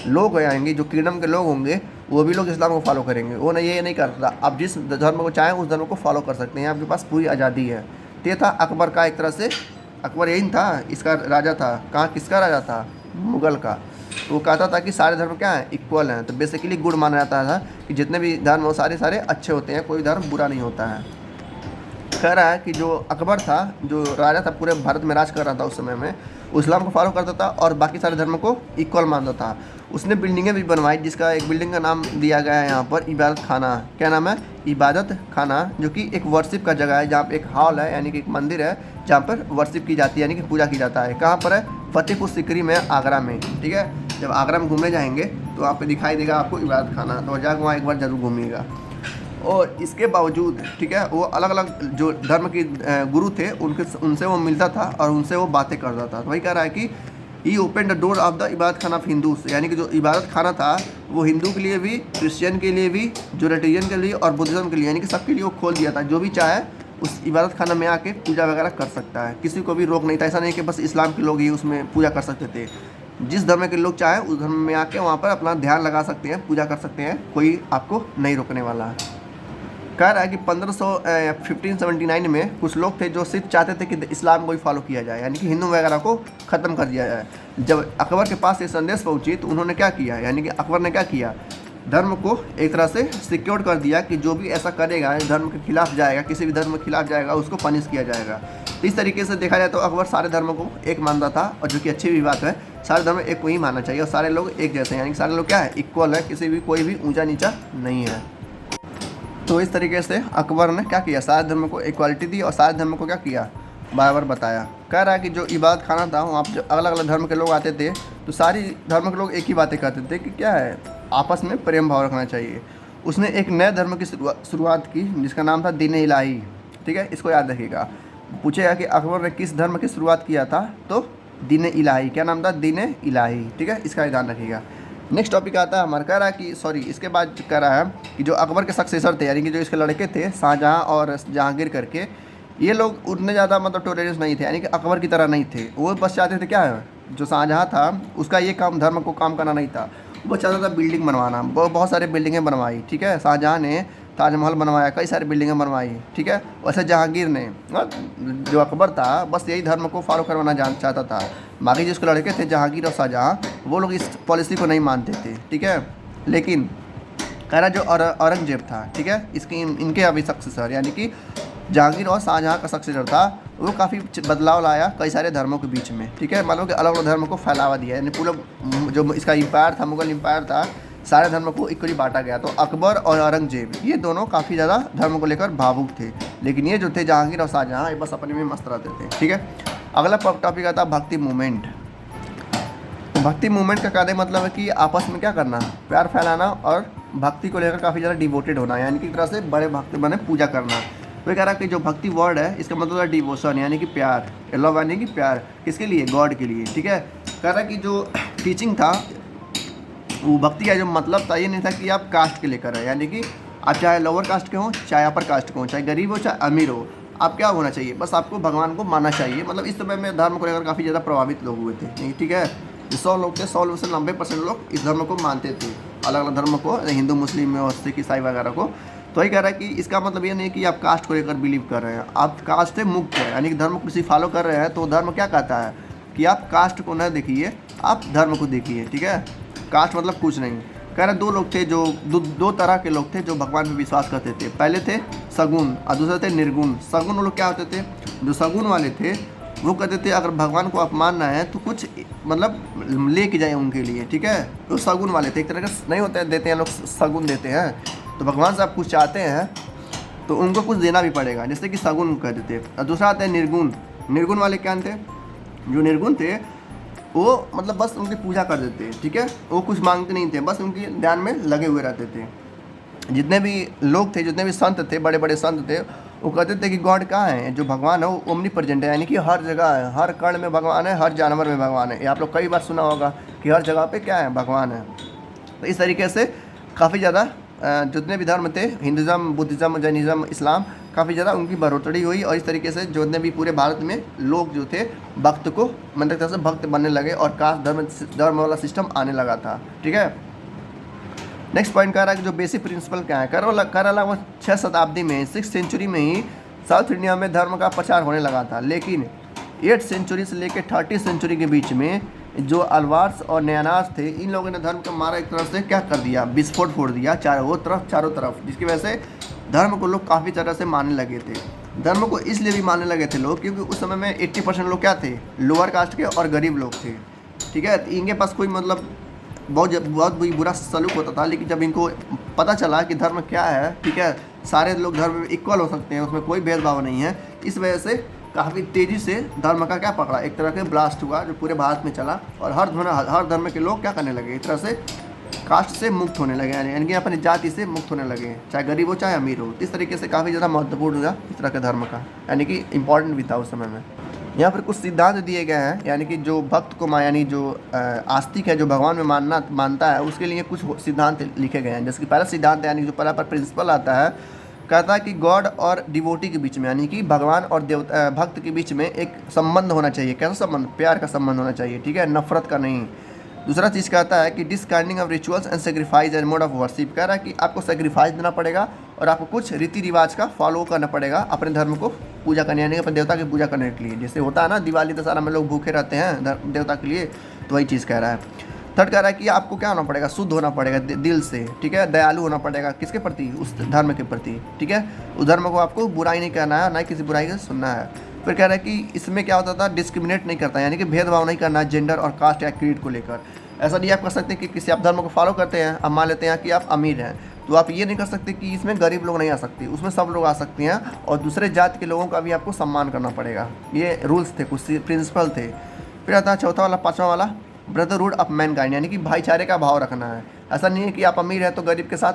लोग आएंगे, जो किंगडम के लोग होंगे, वो भी लोग इस्लाम को फॉलो करेंगे। वो नहीं, ये नहीं करता था। आप जिस धर्म को चाहें उस धर्म को फॉलो कर सकते हैं, आपके पास पूरी आज़ादी है। तो ये था अकबर का एक तरह से, अकबर यही था, इसका राजा था। कहाँ, किसका राजा था? मुगल का। तो वो कहता था कि सारे धर्म क्या हैं, इक्वल हैं। तो बेसिकली गुड माना जाता था कि जितने भी धर्म वो सारे अच्छे होते हैं, कोई धर्म बुरा नहीं होता है। कह रहा है कि जो अकबर था, जो राजा था, पूरे भारत में राज कर रहा था उस समय में, इस्लाम को फॉलो करता था और बाकी सारे धर्म को इक्वल मानता था। उसने बिल्डिंगें भी बनवाई, जिसका एक बिल्डिंग का नाम दिया गया है यहाँ पर इबादत खाना। क्या नाम है? इबादत खाना, जो कि एक वर्शिप का जगह है, जहाँ पे एक हॉल है, यानी कि एक मंदिर है जहाँ पर वर्शिप की जाती है, यानी कि पूजा की जाता है। कहाँ पर है? फतेहपुर सीकरी में, आगरा में। ठीक है, जब आगरा में घूमने जाएंगे तो आप पे दिखाई देगा आपको इबादत खाना, तो जाकर वहाँ एक बार ज़रूर घूमिएगा। और इसके बावजूद, ठीक है, वो अलग अलग जो धर्म के गुरु थे उनसे वो मिलता था और उनसे वो बातें करता था। तो वही कह रहा है कि he open the door of the Ibadat Khana of Hindus, यानी कि जो इबादत खाना था वो हिंदू के लिए भी, क्रिश्चियन के लिए भी, जो रिलीजन के लिए और बुद्धिज़्म के लिए, यानी कि सबके लिए वो खोल दिया था। जो भी चाहे उस इबादत खाना में आके पूजा वगैरह कर सकता है, किसी को भी रोक नहीं था। ऐसा नहीं कि बस इस्लाम के लोग ही उसमें पूजा कर सकते थे। जिस धर्म के लोग चाहे उस धर्म में आके वहाँ पर अपना ध्यान लगा सकते हैं, पूजा कर सकते हैं, कोई आपको नहीं रोकने वाला है। कह रहा है कि 1579 में कुछ लोग थे जो सिर्फ चाहते थे कि इस्लाम को ही फॉलो किया जाए, यानी कि हिंदू वगैरह को ख़त्म कर दिया जाए। जब अकबर के पास ये संदेश पहुंची तो उन्होंने क्या किया, यानी कि अकबर ने क्या किया, धर्म को एक तरह से सिक्योर कर दिया कि जो भी ऐसा करेगा, धर्म के खिलाफ जाएगा, किसी भी धर्म के खिलाफ जाएगा, उसको पनिश किया जाएगा। तो इस तरीके से देखा जाए तो अकबर सारे धर्मों को एक मानता था, और जो कि अच्छी भी बात है, सारे धर्म एक को ही मानना चाहिए और सारे लोग एक जैसे हैं, यानी कि सारे लोग क्या है, इक्वल है, किसी भी कोई भी ऊँचा नीचा नहीं है। तो इस तरीके से अकबर ने क्या किया, सारे धर्म को इक्वालिटी दी और सारे धर्म को क्या किया, बराबर बताया। कह रहा है कि जो इबादत खाना था वहाँ पर जो अलग अलग धर्म के लोग आते थे तो सारी धर्म के लोग एक ही बातें करते थे कि क्या है, आपस में प्रेम भाव रखना चाहिए। उसने एक नए धर्म की शुरुआत की जिसका नाम था दीन इलाही। ठीक है, इसको याद रखिएगा। पूछेगा कि अकबर ने किस धर्म की शुरुआत किया था, तो दीन इलाही। क्या नाम था? दीन इलाही। ठीक है, इसका ध्यान रखिएगा। नेक्स्ट टॉपिक आता है हमारा, कह रहा है कि इसके बाद कह रहा है कि जो अकबर के सक्सेसर थे, यानी कि जो इसके लड़के थे शाहजहाँ और जहांगीर करके, ये लोग उतने ज़्यादा मतलब टॉलरेंस नहीं थे, यानी कि अकबर की तरह नहीं थे। वो बस चाहते थे क्या है, जो शाहजहाँ था उसका ये काम धर्म को काम करना नहीं था, वो चाहता था बिल्डिंग बनवाना। बहुत सारे बिल्डिंगें बनवाई। ठीक है, शाहजहाँ ने ताजमहल बनवाया, कई सारी बिल्डिंगें बनवाई, ठीक है। वैसे जहांगीर ने जो अकबर था बस यही धर्म को फॉलो करवाना चाहता था। बाकी जिसके लड़के थे जहांगीर और शाहजहाँ वो लोग इस पॉलिसी को नहीं मानते थे, ठीक है। लेकिन कह रहा जो औरंगजेब था, ठीक है, इसके इनके अभी सक्सेसर यानी कि जहांगीर और शाहजहाँ का सक्सेसर था, वो काफ़ी बदलाव लाया कई सारे धर्मों के बीच में, ठीक है। मतलब कि अलग अलग धर्मों को फैलावा दिया, यानी पूरा जो इसका एम्पायर था, मुगल एम्पायर था, सारे धर्मों को इक्वली बांटा गया। तो अकबर और औरंगजेब ये दोनों काफ़ी ज़्यादा धर्म को लेकर भावुक थे, लेकिन ये जो थे जहांगीर और शाहजहाँ ये बस अपने में मस्त रहते थे, ठीक है। अगला टॉपिक आता है भक्ति मूवमेंट। तो भक्ति मूवमेंट का कहने मतलब है कि आपस में क्या करना, प्यार फैलाना और भक्ति को लेकर काफ़ी ज़्यादा डिवोटेड होना, यानी कि एक तरह से बड़े भक्त बने पूजा करना। तो कह रहा है कि जो भक्ति वर्ड है इसका मतलब है डिवोशन यानी कि प्यार, लव यानी कि प्यार, किसके लिए, गॉड के लिए, ठीक है। कह रहा है कि जो टीचिंग था वो भक्ति का जो मतलब था ये नहीं था कि आप कास्ट के लेकर है, यानी कि आप चाहे लोअर कास्ट के हों चाहे अपर कास्ट के हों, चाहे गरीब हो चाहे अमीर हो, आप क्या होना चाहिए, बस आपको भगवान को मानना चाहिए। मतलब इस समय में धर्म को लेकर काफ़ी ज़्यादा प्रभावित लोग हुए थे, ठीक है। 100 लोग थे, 100 से 90% लोग इस धर्म को मानते थे, अलग अलग धर्म को, हिंदू मुस्लिम और सिख ईसाई वगैरह को। तो ये कह रहा है कि इसका मतलब ये नहीं कि आप कास्ट को लेकर बिलीव कर रहे हैं, आप कास्ट से मुक्त है, यानी कि धर्म को किसी फॉलो कर रहे हैं तो धर्म क्या कहता है कि आप कास्ट को न देखिए, आप धर्म को देखिए, ठीक है। कास्ट मतलब कुछ नहीं। कह रहे 2 लोग थे जो दो तरह के लोग थे जो भगवान में विश्वास करते थे। पहले थे सगुन और दूसरे थे निर्गुण। सगुन वो लोग क्या होते थे, जो सगुन वाले थे वो कहते थे अगर भगवान को अपमानना है तो कुछ मतलब लेके जाए उनके लिए, ठीक है। तो सगुन वाले थे, एक तरह का नहीं होता है देते हैं लोग, सगुन देते हैं। तो भगवान से आप कुछ चाहते हैं तो उनको कुछ देना भी पड़ेगा, जैसे कि सगुन कहते थे। और दूसरा आता है निर्गुण। निर्गुण वाले क्या थे, जो निर्गुण थे वो मतलब बस उनकी पूजा कर देते, ठीक है, वो कुछ मांगते नहीं थे, बस उनके ध्यान में लगे हुए रहते थे। जितने भी लोग थे, जितने भी संत थे, बड़े बड़े संत थे, वो कहते थे कि गॉड कहाँ है, जो भगवान है वो ओमनी प्रेजेंट है, यानी कि हर जगह है, हर कण में भगवान है, हर जानवर में भगवान है। ये आप लोग कई बार सुना होगा कि हर जगह पे क्या है, भगवान है। तो इस तरीके से काफ़ी ज़्यादा जितने भी धर्म थे, हिंदुज़म, बुद्धिज़्म, जैनिज़्म, इस्लाम, काफ़ी ज़्यादा उनकी बढ़ोतरी हुई। और इस तरीके से जितने भी पूरे भारत में लोग जो थे भक्त को मतलब तरह से भक्त बनने लगे और कास्ट धर्म वाला सिस्टम आने लगा था, ठीक है। नेक्स्ट पॉइंट कह रहा है कि जो बेसिक प्रिंसिपल क्या है, कर लगभग 6 शताब्दी में, 6th सेंचुरी में ही साउथ इंडिया में धर्म का प्रचार होने लगा था। लेकिन 8th सेंचुरी से लेकर 30th सेंचुरी के बीच में जो अलवार्स और नयानार्स थे, इन लोगों ने धर्म का मारा एक तरह से क्या कर दिया, विस्फोट फोड़ दिया चारों तरफ, जिसकी वजह से धर्म को लोग काफ़ी तरह से मानने लगे थे। धर्म को इसलिए भी मानने लगे थे लोग क्योंकि उस समय में 80% लोग क्या थे, लोअर कास्ट के और गरीब लोग थे, ठीक है। इनके पास कोई मतलब बहुत बुरा सलूक होता था। लेकिन जब इनको पता चला कि धर्म क्या है, ठीक है, सारे लोग धर्म में इक्वल हो सकते हैं, उसमें कोई भेदभाव नहीं है, इस वजह से काफ़ी तेज़ी से धर्म का क्या पकड़ा, एक तरह के ब्लास्ट हुआ जो पूरे भारत में चला। और हर धर्म के लोग क्या करने लगे, एक तरह से कास्ट से मुक्त होने लगे, यानी कि अपनी जाति से मुक्त होने लगे, चाहे गरीब हो चाहे अमीर हो। इस तरीके से काफ़ी ज़्यादा महत्वपूर्ण हुआ इस तरह के धर्म का, यानी कि इम्पॉर्टेंट भी था उस समय में। यहाँ पर कुछ सिद्धांत दिए गए हैं, यानी कि जो भक्त को यानी जो आस्तिक है, जो भगवान में मानता है, उसके लिए कुछ सिद्धांत लिखे गए हैं। जैसे कि पहला सिद्धांत यानी जो पहला पर प्रिंसिपल आता है, कहता है कि गॉड और डिवोटी के बीच में, यानी कि भगवान और भक्त के बीच में एक संबंध होना चाहिए। कैसा संबंध, प्यार का संबंध होना चाहिए, ठीक है, नफरत का नहीं। दूसरा चीज़ कहता है कि discarding of rituals and sacrifice and mode of worship. कह रहा है कि आपको सेक्रीफाइस देना पड़ेगा और आपको कुछ रीति रिवाज का फॉलो करना पड़ेगा अपने धर्म को पूजा करने, यानी कि अपने देवता की पूजा करने के लिए। जैसे होता है ना, दिवाली दशहरा में लोग भूखे रहते हैं देवता के लिए, तो वही चीज़ कह रहा है। थर्ड कह रहा है कि आपको क्या होना पड़ेगा, शुद्ध होना पड़ेगा दिल से, ठीक है, दयालु होना पड़ेगा किसके प्रति, उस धर्म के प्रति, ठीक है। उस धर्म को आपको बुराई नहीं करना है, ना किसी बुराई को सुनना है। फिर कह रहा है कि इसमें क्या होता था, डिस्क्रिमिनेट नहीं करता, यानी कि भेदभाव नहीं करना जेंडर और कास्ट या क्रीड को लेकर। ऐसा नहीं आप कर सकते कि किसी आप धर्म को फॉलो करते हैं, अब मान लेते हैं कि आप अमीर हैं, तो आप ये नहीं कर सकते कि इसमें गरीब लोग नहीं आ सकते, उसमें सब लोग आ सकते हैं और दूसरे जाति के लोगों का भी आपको सम्मान करना पड़ेगा। ये रूल्स थे, कुछ प्रिंसिपल थे। फिर आता है चौथा वाला, पाँचवा वाला, ब्रदरहुड ऑफ मैनकाइंड, यानी कि भाईचारे का भाव रखना है। ऐसा नहीं है कि आप अमीर हैं तो गरीब के साथ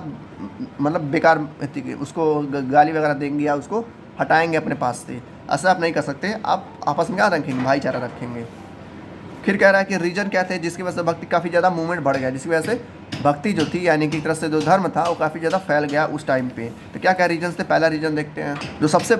मतलब बेकार उसको गाली वगैरह देंगे या उसको हटाएंगे अपने पास से, ऐसा आप नहीं कर सकते। आप आपस में क्या रखेंगे, भाईचारा रखेंगे। फिर कह रहा है कि रीजन क्या थे जिसकी वजह से भक्ति काफ़ी ज़्यादा मूवमेंट बढ़ गया, जिसकी वजह से भक्ति जो थी यानी कि एक तरह से जो धर्म था वो काफ़ी ज़्यादा फैल गया उस टाइम पे। तो क्या क्या रीजन थे, पहला रीजन देखते हैं। जो सबसे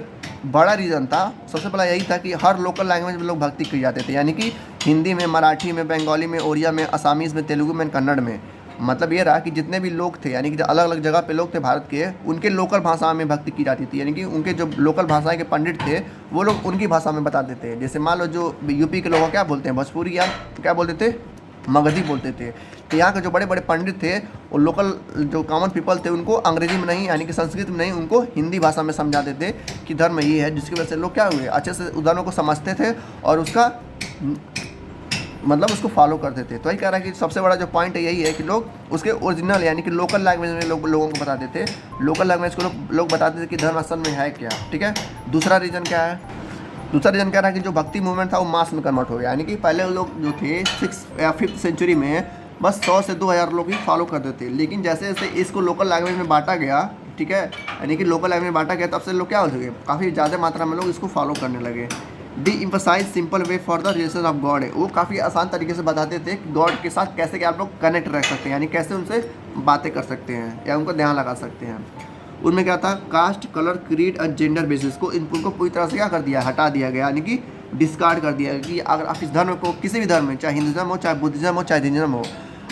बड़ा रीज़न था, सबसे पहला यही था कि हर लोकल लैंग्वेज में लोग भक्ति किए जाते थे, यानी कि हिंदी में, मराठी में, बंगाली में, ओडिया में, असामीज़ में, तेलुगु में, कन्नड़ में। मतलब ये रहा कि जितने भी लोग थे यानी कि अलग अलग जगह पे लोग थे भारत के, उनके लोकल भाषा में भक्ति की जाती थी, यानी कि उनके जो लोकल भाषा के पंडित थे वो लोग उनकी भाषा में बताते थे। जैसे मान लो जो यूपी के लोग क्या बोलते हैं, भोजपुरी या क्या बोलते थे, मगधी बोलते थे। तो यहाँ के जो बड़े बड़े पंडित थे वो लोकल जो कॉमन पीपल थे उनको अंग्रेजी में नहीं यानी कि संस्कृत में नहीं, उनको हिंदी भाषा में समझाते थे कि धर्म ये है, जिसकी वजह से लोग क्या हुए अच्छे से उस धर्म को समझते थे और उसका मतलब उसको फॉलो करते थे। तो यही कह रहा है कि सबसे बड़ा जो पॉइंट है यही है कि लोग उसके ओरिजिनल यानी कि लोकल लैंग्वेज में लोगों को बताते थे, लोकल लैंग्वेज को लोग बताते थे कि धर्म असल में है क्या। ठीक है, दूसरा रीज़न क्या है, दूसरा रीज़न कह रहा है कि जो भक्ति मूवमेंट था वो मास में कन्वर्ट हो गया, यानी कि पहले लोग जो थे 6 या 5th सेंचुरी में बस 100 से 2000 लोग ही फॉलो करते थे, लेकिन जैसे जैसे इसको लोकल लैंग्वेज में बांटा गया, ठीक है, यानी कि लोकल लैंग्वेज में बांटा गया, तब से लोग क्या हो गए, काफ़ी ज़्यादा मात्रा में लोग इसको फॉलो करने लगे। He emphasise simple way for the relation of God है, वो काफ़ी आसान तरीके से बताते थे कि गॉड के साथ कैसे क्या आप लोग कनेक्ट रख सकते हैं, यानी कैसे उनसे बातें कर सकते हैं या उनको ध्यान लगा सकते हैं। उनमें क्या था, कास्ट, कलर, क्रीड और जेंडर बेसिस को इनको पूरी तरह से क्या कर दिया, हटा दिया गया, यानी कि डिस्कार्ड कर दिया कि अगर आप इस धर्म को, किसी भी धर्म में, चाहे हिंदुज़म हो, चाहे बुद्धिज़्म हो, चाहे जैनिज़्म हो,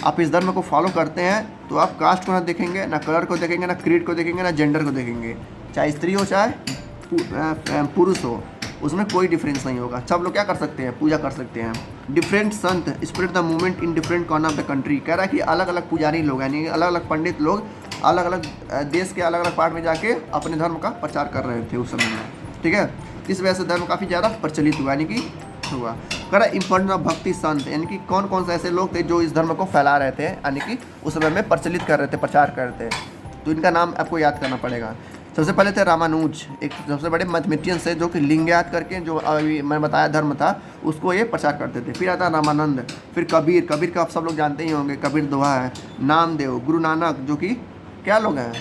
आप इस धर्म को फॉलो करते हैं तो आप कास्ट को ना देखेंगे, ना कलर को देखेंगे, ना क्रीड को देखेंगे, ना जेंडर को देखेंगे, चाहे स्त्री हो चाहे पुरुष हो, उसमें कोई डिफरेंस नहीं होगा, सब लोग क्या कर सकते हैं, पूजा कर सकते हैं। Different Sant spread the movement in different corner of the country, कह रहा है कि अलग अलग पुजारी लोग यानी अलग अलग पंडित लोग अलग अलग देश के अलग अलग पार्ट में जाके अपने धर्म का प्रचार कर रहे थे उस समय में। ठीक है, इस वजह से धर्म काफ़ी ज़्यादा प्रचलित हुआ, यानी कि हुआ। कह रहा है इंपॉर्टेंस ऑफ भक्ति संत, यानी कि कौन कौन से ऐसे लोग थे जो इस धर्म को फैला रहे थे, यानी कि उस समय में प्रचलित कर रहे थे, प्रचार कर रहे थे। तो इनका नाम आपको याद करना पड़ेगा। सबसे पहले थे रामानुज, एक सबसे बड़े मैथमेटिशियन थे जो कि लिंगायत करके जो अभी मैं बताया धर्म था उसको ये प्रचार करते थे। फिर आता रामानंद, फिर कबीर, कबीर का आप सब लोग जानते ही होंगे, कबीर दोहा है। नामदेव, गुरु नानक जो कि क्या लोग हैं,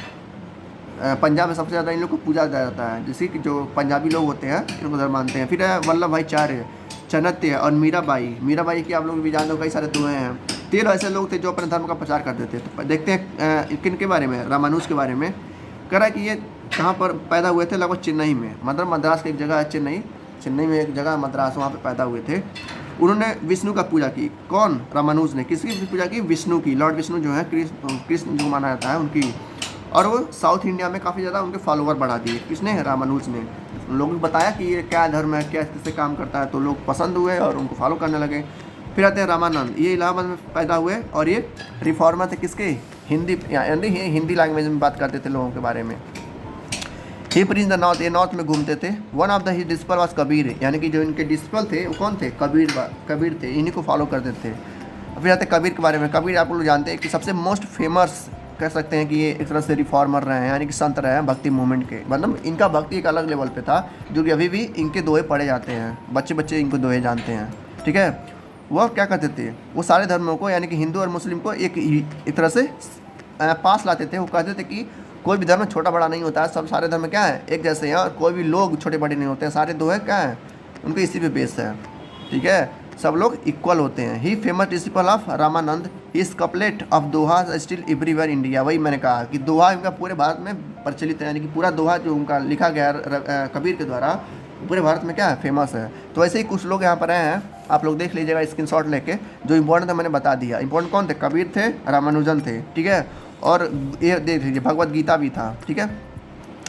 पंजाब में सबसे ज़्यादा इन लोग को पूजा जाता है, जैसे कि जो पंजाबी लोग होते हैं इनको धर्म मानते हैं। फिर है वल्लभ भाई चार्य, चनत्य और मीराबाई, मीराबाई की आप लोग भी जानते हो, कई सारे दोहे हैं। 13 ऐसे लोग थे जो अपने धर्म का प्रचार करते थे। तो देखते हैं किन के बारे में, रामानुज के बारे में। कह रहा है कि ये कहाँ पर पैदा हुए थे, लगभग चेन्नई में, मतलब मद्रास की एक जगह है चेन्नई में एक जगह मद्रास, वहाँ पे पैदा हुए थे। उन्होंने विष्णु का पूजा की, कौन, रामानुज ने। किसकी पूजा की, विष्णु की, लॉर्ड विष्णु जो है, कृष्ण जो माना जाता है उनकी। और वो साउथ इंडिया में काफ़ी ज़्यादा उनके फॉलोवर बढ़ा दिए, किसने, रामानुज ने। लोगों को बताया कि ये क्या धर्म है, क्या कैसे काम करता है, तो लोग पसंद हुए और उनको फॉलो करने लगे। फिर आते हैं रामानंद, ये इलाहाबाद में पैदा हुए और ये रिफॉर्मर थे, किसके, हिंदी, यानी हिंदी लैंग्वेज में बात करते थे लोगों के बारे में। ही प्रिंस द नॉर्थ, ये नॉर्थ में घूमते थे। One of the his disciple was Kabir, यानी कि जो इनके डिस्पल थे वो कौन थे, कबीर थे, इन्हीं को फॉलो करते थे। फिर आते कबीर के बारे में। कबीर आप लोग जानते हैं कि सबसे मोस्ट फेमस कह सकते हैं कि ये एक तरह से रिफॉर्मर रहे हैं, यानी कि संत रहे हैं भक्ति मूवमेंट के, मतलब इनका भक्ति एक अलग लेवल पे था, जो कि अभी भी इनके दोहे पढ़े जाते हैं, बच्चे बच्चे इनको दोहे जानते हैं। ठीक है, वह क्या करते थे, वो सारे धर्मों को यानी कि हिंदू और मुस्लिम को एक तरह से पास लाते थे। वो कहते थे कि कोई भी धर्म छोटा बड़ा नहीं होता है, सब सारे धर्म क्या है, एक जैसे हैं, और कोई भी लोग छोटे बड़े नहीं होते हैं, सारे दोहे क्या हैं, उनके इसी पे बेस है। ठीक है, सब लोग इक्वल होते हैं। He famous disciple of Ramanand, his couplet of doha still everywhere India, वही मैंने कहा कि दोहा इनका पूरे भारत में प्रचलित है, यानी कि पूरा दोहा जो उनका लिखा गया कबीर के द्वारा पूरे भारत में क्या है, फेमस है। तो ऐसे ही कुछ लोग यहाँ पर आए हैं, आप लोग देख लीजिएगा स्क्रीनशॉट लेके, जो इंपॉर्टेंट था मैंने बता दिया। इंपॉर्टेंट कौन थे, कबीर थे, रामानुजन थे। ठीक है, और ये देख लीजिए भगवत गीता भी था। ठीक है,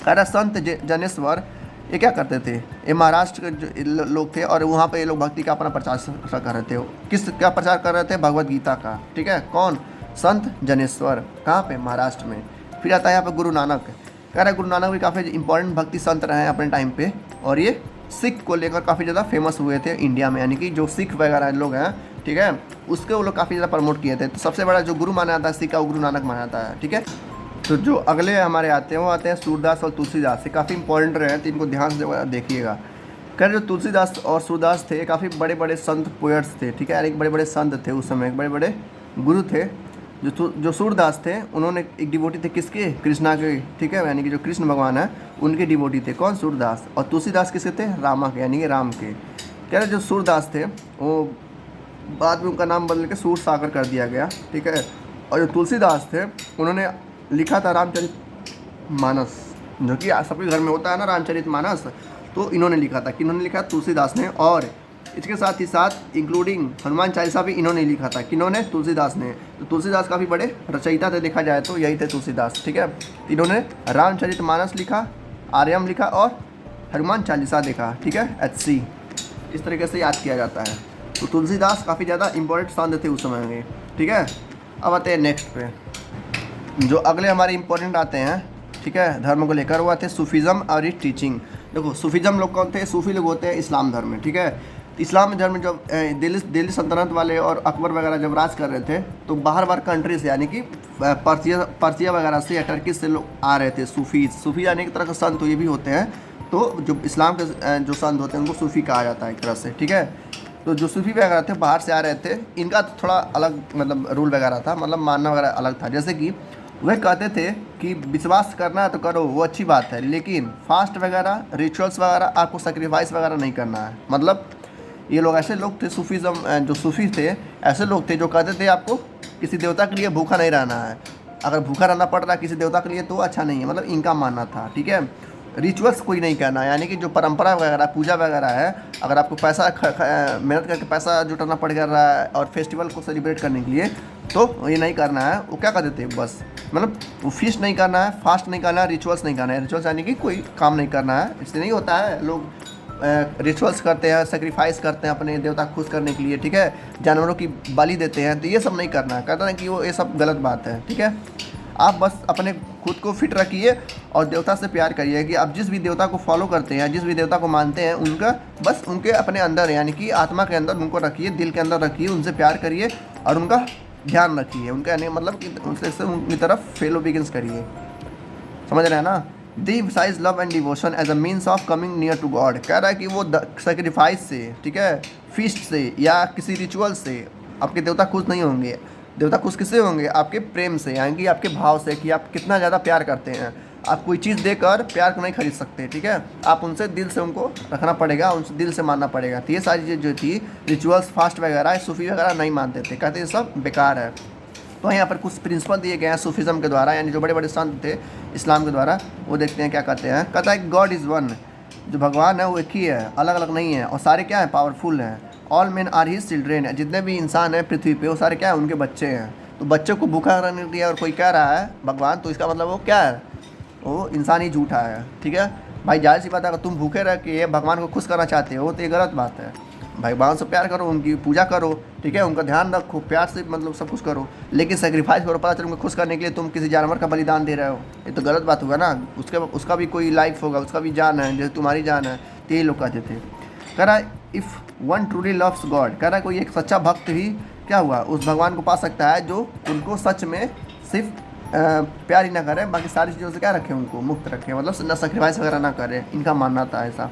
अरे संत जनेश्वर ये क्या करते थे, ये महाराष्ट्र के जो लोग थे और वहाँ पे ये लोग भक्ति का अपना प्रचार कर रहे थे। किस का प्रचार कर रहे थे, भगवत गीता का। ठीक है, कौन, संत जनेश्वर, कहाँ पे, महाराष्ट्र में। फिर आता है यहाँ पे गुरु नानक, कह रहे गुरु नानक भी काफ़ी इंपॉर्टेंट भक्ति संत रहे हैं अपने टाइम पे, और ये सिख को लेकर काफ़ी ज़्यादा फेमस हुए थे इंडिया में, यानी कि जो सिख वगैरह लोग हैं, ठीक है, उसके वो लोग काफ़ी ज़्यादा प्रमोट किए थे। तो सबसे बड़ा जो गुरु माना जाता है सिख का, वो गुरु नानक माना जाता है। ठीक है, तो जो अगले हमारे आते हैं वो आते हैं सूरदास और तुलसीदास, ये काफ़ी इंपॉर्टेंट रहे, तो इनको ध्यान से देखिएगा। कह जो तुलसीदास और सूरदास थे काफ़ी बड़े बड़े संत पोएट्स थे। ठीक है, एक बड़े बड़े संत थे उस समय, एक बड़े बड़े गुरु थे। जो सूरदास थे उन्होंने एक डिवोटी थे किसके, कृष्णा के। ठीक है, यानी कि जो कृष्ण भगवान है उनके डिवोटी थे, कौन, सूरदास। और तुलसीदास किसके थे, रामा के, यानी कि राम के। कह रहे जो सूरदास थे वो बाद में उनका नाम बदल के सूर सागर कर दिया गया। ठीक है, और जो तुलसीदास थे उन्होंने लिखा था रामचरित मानस, जो कि सबके घर में होता है ना रामचरित मानस, तो इन्होंने लिखा था, कि इन्होंने लिखा तुलसीदास ने। और इसके साथ ही साथ इंक्लूडिंग हनुमान चालीसा भी इन्होंने लिखा था। किन्होंने? तुलसीदास ने। तो तुलसीदास काफ़ी बड़े रचयिता थे देखा जाए तो, यही थे तुलसीदास, ठीक है। इन्होंने रामचरितमानस लिखा, आर्यम लिखा और हनुमान चालीसा देखा, ठीक है, HC इस तरीके से याद किया जाता है। तो तुलसीदास काफ़ी ज़्यादा इंपॉर्टेंट संत थे उस समय में, ठीक है। अब आते हैं नेक्स्ट पे, जो अगले हमारे इंपॉर्टेंट आते हैं, ठीक है, धर्म को लेकर, वो आते हैं सूफीज़म और इस टीचिंग। देखो सूफीज़म लोग कौन थे? सूफी लोग होते हैं इस्लाम धर्म में, ठीक है। इस्लाम धर्म में जब दिल्ली सल्तनत वाले और अकबर वगैरह जब राज कर रहे थे तो बाहर कंट्री से यानी कि पर्सिया वगैरह से या टर्की से लोग आ रहे थे। सूफी यानी एक तरह का संत तो ये भी होते हैं। तो जो इस्लाम के जो संत होते हैं उनको सूफी कहा जाता है एक तरह से, ठीक है। तो जो सूफी वगैरह थे बाहर से आ रहे थे, इनका थोड़ा अलग मतलब रूल वगैरह था, मतलब मानना वगैरह अलग था। जैसे कि वह कहते थे कि विश्वास करना है तो करो, वो अच्छी बात है, लेकिन फास्ट वगैरह, रिचुअल्स वगैरह, आपको सेक्रीफाइस वगैरह नहीं करना है। मतलब ये लोग ऐसे लोग थे, सूफीज़म जो सूफी थे ऐसे लोग थे जो कहते थे आपको किसी देवता के लिए भूखा नहीं रहना है। अगर भूखा रहना पड़ रहा है किसी देवता के लिए तो अच्छा नहीं है, मतलब इनका मानना था, ठीक है। रिचुअल्स कोई नहीं करना, यानी कि जो परंपरा वगैरह पूजा वगैरह है, अगर आपको पैसा मेहनत करके पैसा जुटाना पड़ जा रहा है और फेस्टिवल को सेलिब्रेट करने के लिए, तो ये नहीं करना है। वो क्या कहते थे बस, मतलब वो फीस्ट नहीं करना है, फास्ट नहीं करना है, रिचुअल्स नहीं करना है। रिचुअल्स यानी कि कोई काम नहीं करना है, इससे नहीं होता है। लोग रिचुअल्स करते हैं, सेक्रीफाइस करते हैं अपने देवता को खुश करने के लिए, ठीक है, जानवरों की बलि देते हैं, तो ये सब नहीं करना है। कहते हैं कि वो ये सब गलत बात है, ठीक है। आप बस अपने खुद को फिट रखिए और देवता से प्यार करिए कि आप जिस भी देवता को फॉलो करते हैं, जिस भी देवता को मानते हैं, उनका बस उनके अपने अंदर यानी कि आत्मा के अंदर उनको रखिए, दिल के अंदर रखिए, उनसे प्यार करिए और उनका ध्यान रखिए, उनका यानी मतलब कि उनसे उनकी तरफ फेलो बिगिंस करिए, समझ रहे हैं ना। दी साइज love and devotion as a means of coming near to God. कह रहा है कि वो सेक्रीफाइस से, ठीक है, फीस्ट से या किसी रिचुअल से आपके देवता खुश नहीं होंगे। देवता खुश किससे होंगे? आपके प्रेम से, यानी कि आपके भाव से, कि आप कितना ज़्यादा प्यार करते हैं। आप कोई चीज़ देकर प्यार को नहीं खरीद सकते, ठीक है। आप उनसे दिल से उनको रखना पड़ेगा, उनसे दिल से मानना पड़ेगा। तो ये सारी चीज़ जो थी रिचुअल्स, फास्ट वगैरह, सूफी वगैरह नहीं मानते थे, कहते ये सब बेकार है। तो यहाँ पर कुछ प्रिंसिपल दिए गए हैं सूफीज़म के द्वारा, यानी जो बड़े बड़े संत थे इस्लाम के द्वारा, वो देखते हैं क्या कहते हैं। कहता है गॉड इज़ वन, जो भगवान है वो एक ही है, अलग अलग नहीं है, और सारे क्या हैं? पावरफुल हैं। All men are his children, जितने भी इंसान हैं पृथ्वी पे वो सारे क्या है? उनके बच्चे हैं। तो बच्चे को भूखा रहने दिया और कोई कह रहा है भगवान, तो इसका मतलब वो क्या है? वो इंसान ही झूठा है, ठीक है भाई। जाहिर सी बात है, अगर तुम भूखे रह के भगवान को खुश करना चाहते हो तो ये गलत बात है। भगवान से प्यार करो, उनकी पूजा करो, ठीक है, उनका ध्यान रखो, प्यार से मतलब सब कुछ करो, लेकिन सेक्रीफाइस करो, पता चलो उनको खुश करने के लिए तुम किसी जानवर का बलिदान दे रहे हो, ये तो गलत बात होगा ना। उसका भी कोई लाइफ होगा, उसका भी जान है, जैसे तुम्हारी जान है। तो यही लोग कहते थे। कह रहा है if one truly loves God, कह रहा है कोई एक सच्चा भक्त ही क्या हुआ? उस भगवान को पा सकता है जो उनको सच में सिर्फ प्यार ही ना करे, बाकी सारी चीज़ों से क्या रखे, उनको मुक्त रखे, मतलब न सेक्रीफाइस वगैरह ना करे। इनका मानना था ऐसा।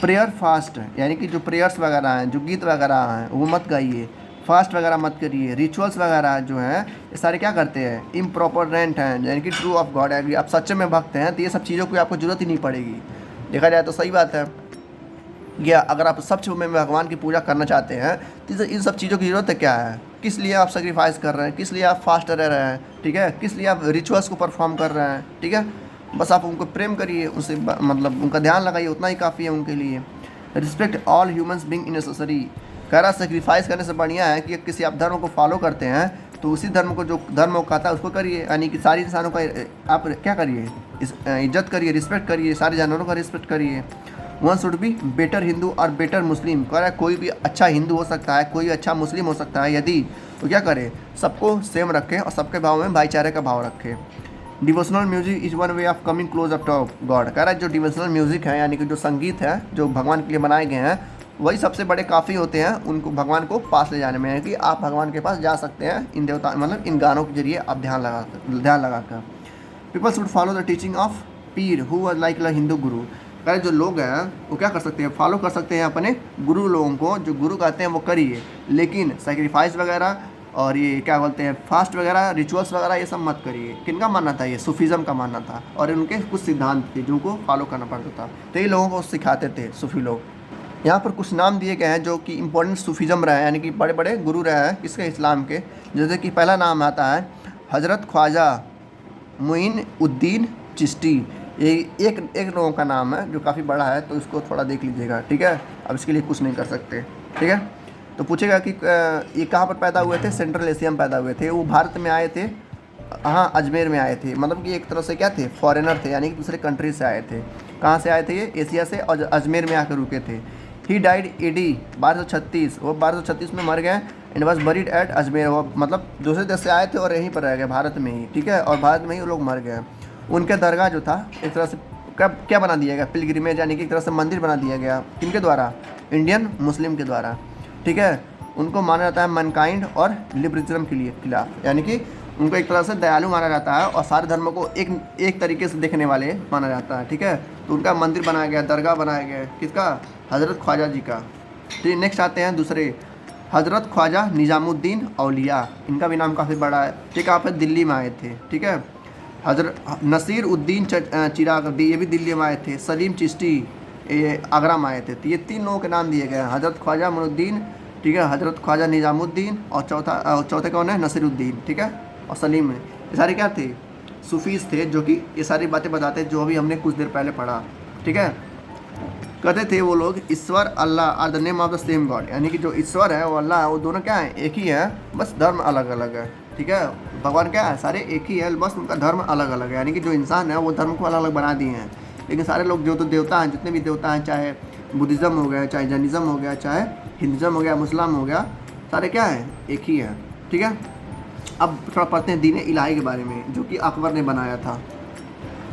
प्रेयर फास्ट, यानी कि जो प्रेयर्स वगैरह हैं, जो गीत वगैरह हैं, वो मत गाइए, फास्ट वगैरह मत करिए। रिचुअल्स वगैरह जो हैं ये सारे क्या करते हैं? इम्प्रॉपरेंट हैं, यानी कि ट्रू ऑफ गॉड है। आप सच्चे में भक्त हैं तो ये सब चीज़ों की आपको ज़रूरत ही नहीं पड़ेगी। देखा जाए तो सही बात है। या अगर आप सच में भगवान की पूजा करना चाहते हैं तो इन सब चीज़ों की ज़रूरत है क्या है? किस लिए आप सेक्रीफाइस कर रहे हैं? किस लिए आप फास्ट रह रहे हैं? ठीक है, किस लिए आप रिचुअल्स को परफॉर्म कर रहे हैं? ठीक है, बस आप उनको प्रेम करिए, उनसे मतलब उनका ध्यान लगाइए, उतना ही काफ़ी है उनके लिए। Respect all humans being necessary, कह रहा सेक्रीफाइस करने से बढ़िया है कि किसी आप धर्म को फॉलो करते हैं तो उसी धर्म को, जो धर्म को कहता है उसको करिए, यानी कि सारे इंसानों का आप क्या करिए? इज्जत करिए, रिस्पेक्ट करिए, सारे जानवरों का रिस्पेक्ट करिए। One should be better Hindu और बेटर मुस्लिम, कह रहा है कोई भी अच्छा हिंदू हो सकता है, कोई अच्छा मुस्लिम हो सकता है, यदि तो क्या करे? सबको सेम रखें और सबके भाव में भाईचारे का भाव रखें। Devotional music is one way of coming close up to God, कह रहा है जो डिवोशनल म्यूजिक है, यानी कि जो संगीत है जो भगवान के लिए बनाए गए हैं, वही सबसे बड़े काफ़ी होते हैं उनको भगवान को पास ले जाने में, है कि आप भगवान के पास जा सकते हैं इन देवता मतलब इन गानों के जरिए आप ध्यान लगा कर। People should follow the teaching of pir who was like a Hindu guru, कह रहे जो लोग हैं वो क्या कर सकते हैं? फॉलो कर सकते हैं अपने गुरु लोगों को, जो गुरु कहते हैं वो करिए, लेकिन सेक्रीफाइस वगैरह और ये क्या बोलते हैं फास्ट वगैरह, रिचुअल्स वगैरह ये सब मत करिए। किनका मानना था? ये सूफीज़म का मानना था, और उनके कुछ सिद्धांत थे जिनको फॉलो करना पड़ता था, तो ये लोगों को सिखाते थे सूफी लोग। यहाँ पर कुछ नाम दिए गए हैं जो कि इंपॉर्टेंट सूफीज़म रहे हैं, यानी कि बड़े बड़े गुरु रहे हैं किसके? इस्लाम के। जैसे कि पहला नाम आता है हज़रत ख्वाजा मुइन उद्दीन चिश्ती, ये एक लोगों का नाम है जो काफ़ी बड़ा है, तो इसको थोड़ा देख लीजिएगा, ठीक है। अब इसके लिए कुछ नहीं कर सकते, ठीक है। तो पूछेगा कि ये कहाँ पर पैदा हुए थे, सेंट्रल एशिया में पैदा हुए थे, वो भारत में आए थे, हाँ अजमेर में आए थे, मतलब कि एक तरह से क्या थे, फॉरेनर थे, यानी कि दूसरे कंट्री से आए थे। कहाँ से आए थे ये, एशिया से, और अजमेर में आकर रुके थे। ही डाइड AD 1236, वो 1236 में मर गए, and was buried at Ajmer, वो मतलब दूसरे देश से आए थे और यहीं पर रह गए भारत में ही, ठीक है, और भारत में ही वो लोग मर गए। उनके दरगाह जो था एक तरह से क्या बना दिया गया, पिलग्रिमेज, यानी कि एक तरह से मंदिर बना दिया गया, किनके द्वारा, इंडियन मुस्लिम के द्वारा, ठीक है। उनको माना जाता है मनकाइंड और लिबरलिज्म के लिए खिलाफ, यानी कि उनको एक तरह से दयालु माना जाता है और सारे धर्मों को एक तरीके से देखने वाले माना जाता है, ठीक है। तो उनका मंदिर बनाया गया, दरगाह बनाया गया, किसका, हज़रत ख्वाजा जी का। ठीक, नेक्स्ट आते हैं दूसरे, हज़रत ख्वाजा निज़ामुद्दीन औलिया, इनका भी नाम काफ़ी बड़ा है, ठीक है। आप दिल्ली में आए थे, ठीक है। हज़रत नसीर उद्दीन चिराग, ये भी दिल्ली में आए थे। सलीम चिश्ती ये आगरा में आए थे। तो ये 3 लोगों के नाम दिए गए हैं, हज़रत ख्वाजा मुइनुद्दीन, ठीक है, हज़रत ख्वाजा निज़ामुद्दीन, और चौथे कौन है, नसीरुद्दीन, ठीक है, और सलीम है। ये सारे क्या थे, सूफीज़ थे, जो कि ये सारी बातें बताते जो अभी हमने कुछ देर पहले पढ़ा, ठीक है। कहते थे वो लोग, Ishwar Allah are the name of the same God, यानी कि जो ईश्वर है वो अल्लाह है, वो दोनों क्या है, एक ही है, बस धर्म अलग अलग है, ठीक है। भगवान क्या है, सारे एक ही है, बस उनका धर्म अलग अलग है, यानी कि जो इंसान है वो धर्म को अलग अलग बना दिए हैं, लेकिन सारे लोग जो तो देवता हैं, जितने भी देवता हैं, चाहे बुद्धिज़्म हो गया, चाहे जैनिज़्म हो गया, चाहे हिंदुज़्म हो गया, मुस्लिम हो गया, सारे क्या है, एक ही है, ठीक है। अब थोड़ा पढ़ते हैं दीन इलाही के बारे में, जो कि अकबर ने बनाया था।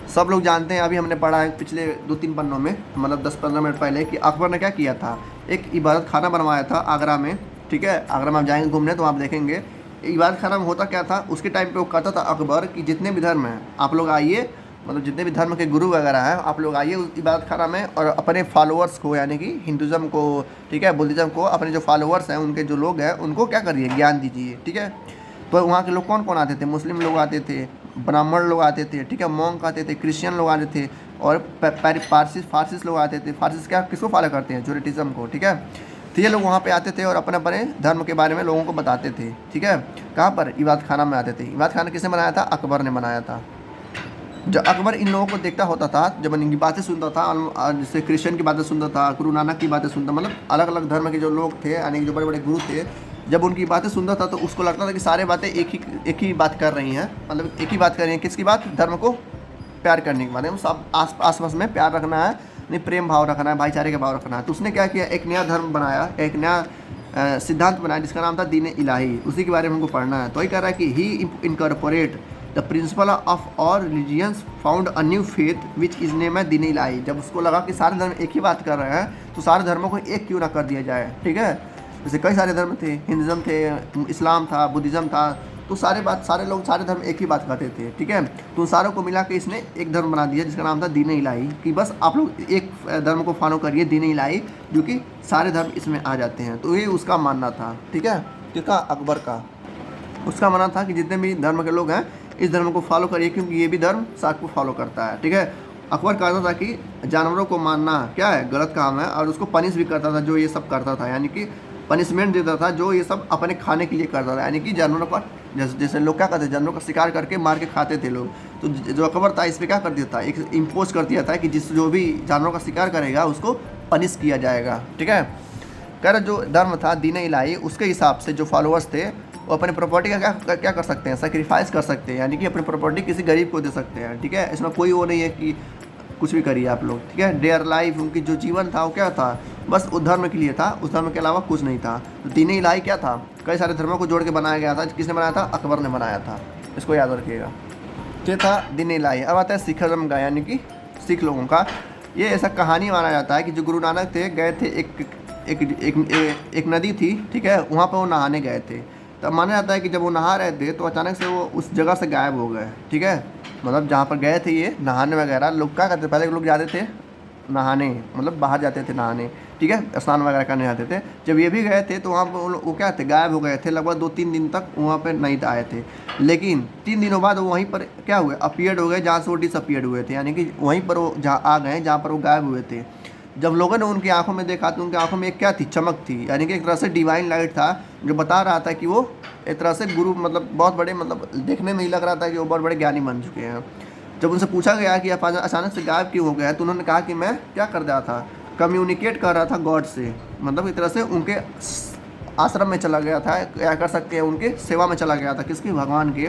सब लोग जानते हैं, अभी हमने पढ़ा है पिछले 2-3 पन्नों में, मतलब 10-15 मिनट पहले, कि अकबर ने क्या किया था, एक इबादत खाना बनवाया था आगरा में, ठीक है। आगरा में आप जाएंगे घूमने तो आप देखेंगे इबादत खाना में होता क्या था, उसके टाइम पे वो कहता था अकबर कि जितने भी धर्म हैं आप लोग आइए, मतलब जितने भी धर्म के गुरु वगैरह हैं आप लोग आइए उस इबादत खाना में, और अपने फॉलोअर्स को, यानी कि हिंदुज़म को, ठीक है, बुद्धिज़्म को, अपने जो फॉलोअर्स हैं, उनके जो लोग हैं, उनको क्या करिए, ज्ञान दीजिए, ठीक है। तो वहाँ के लोग कौन कौन आते थे, मुस्लिम लोग आते थे, ब्राह्मण लोग आते थे, ठीक है, मोंक आते थे, क्रिश्चियन लोग आते थे, और फारसीस लोग आते थे। फारसीस क्या, किसको फॉलो करते हैं, ज्योरिटिज़म को, ठीक है। तो ये लोग वहाँ पे आते थे और अपने अपने धर्म के बारे में लोगों को बताते थे, ठीक है। कहाँ पर, इबादत खाना में आते थे। इबादत खाना किसने बनाया था, अकबर ने बनाया था। जब अकबर इन लोगों को देखता होता था, जब इनकी बातें सुनता था, जैसे क्रिश्चियन की बातें सुनता था, गुरु नानक की बातें सुनता, मतलब अलग अलग धर्म के जो लोग थे, यानी कि जो बड़े बड़े गुरु थे, जब उनकी बातें सुनता था तो उसको लगता था कि सारे बातें एक ही बात कर रही हैं, मतलब एक ही बात कर रही हैं, किसकी बात, धर्म को प्यार करने की बात है, सब आस पास में प्यार रखना है, नहीं प्रेम भाव रखना है, भाईचारे का भाव रखना है। तो उसने क्या किया, एक नया धर्म बनाया, एक नया सिद्धांत बनाया, जिसका नाम था दीन इलाही। उसी के बारे में हमको पढ़ना है। तो वही कह रहा है कि he incorporate the principle of all religions found a new faith which is name है दीन इलाही। जब उसको लगा कि सारे धर्म एक ही बात कर रहे हैं, तो सारे धर्मों को एक क्यों ना कर दिया जाए, ठीक है। जैसे कई सारे धर्म थे, हिंदुज़म थे, इस्लाम था, बुद्धिज़्म था, तो सारे लोग सारे धर्म एक ही बात करते थे, ठीक है। तो उन सारों को मिला के इसने एक धर्म बना दिया, जिसका नाम था दीन इलाही, कि बस आप लोग एक धर्म को फॉलो करिए, दीन इलाही, जो कि सारे धर्म इसमें आ जाते हैं। तो ये उसका मानना था, ठीक है, किसका, अकबर का। उसका मानना था कि जितने भी धर्म के लोग हैं इस धर्म को फॉलो करिए, क्योंकि ये भी धर्म सबको फॉलो करता है, ठीक है। अकबर कहता था कि जानवरों को मारना क्या है, गलत काम है, और उसको पनिश भी करता था जो ये सब करता था, यानी कि पनिशमेंट देता था जो ये सब अपने खाने के लिए करता था, यानी कि जानवरों का, जैसे लोग क्या करते थे, जानवरों का शिकार करके मार के खाते थे लोग। तो जो अकबर था इस पर क्या कर दिया था, एक इम्पोज कर दिया था कि जो भी जानवरों का शिकार करेगा उसको पनिश किया जाएगा, ठीक है। कह रहा जो धर्म था दीन इलाही, उसके हिसाब से जो फॉलोअर्स थे वो अपने प्रॉपर्टी का क्या कर सकते हैं, सेक्रीफाइस कर सकते हैं, यानी कि अपनी प्रॉपर्टी किसी गरीब को दे सकते हैं, ठीक है। इसमें कोई वो नहीं है कि कुछ भी करिए आप लोग, ठीक है। डेयर लाइफ, उनकी जो जीवन था वो क्या था, बस उस धर्म के लिए था, उस धर्म के अलावा कुछ नहीं था। तो दीन इलाही क्या था, कई सारे धर्मों को जोड़ के बनाया गया था। किसने बनाया था, अकबर ने बनाया था, इसको याद रखिएगा। ये था दीन इलाही। अब आता है सिख धर्म का, यानी कि सिख लोगों का। ये ऐसा कहानी माना जाता है कि जो गुरु नानक थे, गए थे एक नदी थी, ठीक है, वहाँ पर वो नहाने गए थे। तब माना जाता है कि जब वो नहा रहे थे तो अचानक से वो उस जगह से गायब हो गए, ठीक है। मतलब जहाँ पर गए थे ये नहाने वगैरह, लोग क्या करते, पहले लोग जाते थे नहाने, मतलब बाहर जाते थे नहाने, ठीक है, स्नान वगैरह करने जाते थे। जब ये भी गए थे तो वहाँ पर वो क्या थे, गायब हो गए थे, लगभग 2-3 दिन तक वहाँ पर नहीं आए थे। लेकिन 3 दिनों बाद वो वहीं पर क्या हुए, अपीयर्ड हो गए, जहाँ से वो डिसअपीयर्ड हुए थे, यानी कि वहीं पर वो जहाँ आ गए जहाँ पर वो गायब हुए थे। जब लोगों ने उनकी आंखों में देखा तो उनकी आंखों में एक क्या थी, चमक थी, यानी कि एक तरह से डिवाइन लाइट था, जो बता रहा था कि वो एक तरह से गुरु, मतलब बहुत बड़े, मतलब देखने में ही लग रहा था कि वो बहुत बड़े ज्ञानी बन चुके हैं। जब उनसे पूछा गया कि आप अचानक से गायब क्यों हो गए, तो उन्होंने कहा कि मैं क्या कर रहा था, कम्युनिकेट कर रहा था गॉड से, मतलब एक तरह से उनके आश्रम में चला गया था, क्या कर सकते हैं उनके सेवा में चला गया था, किसकी, भगवान के।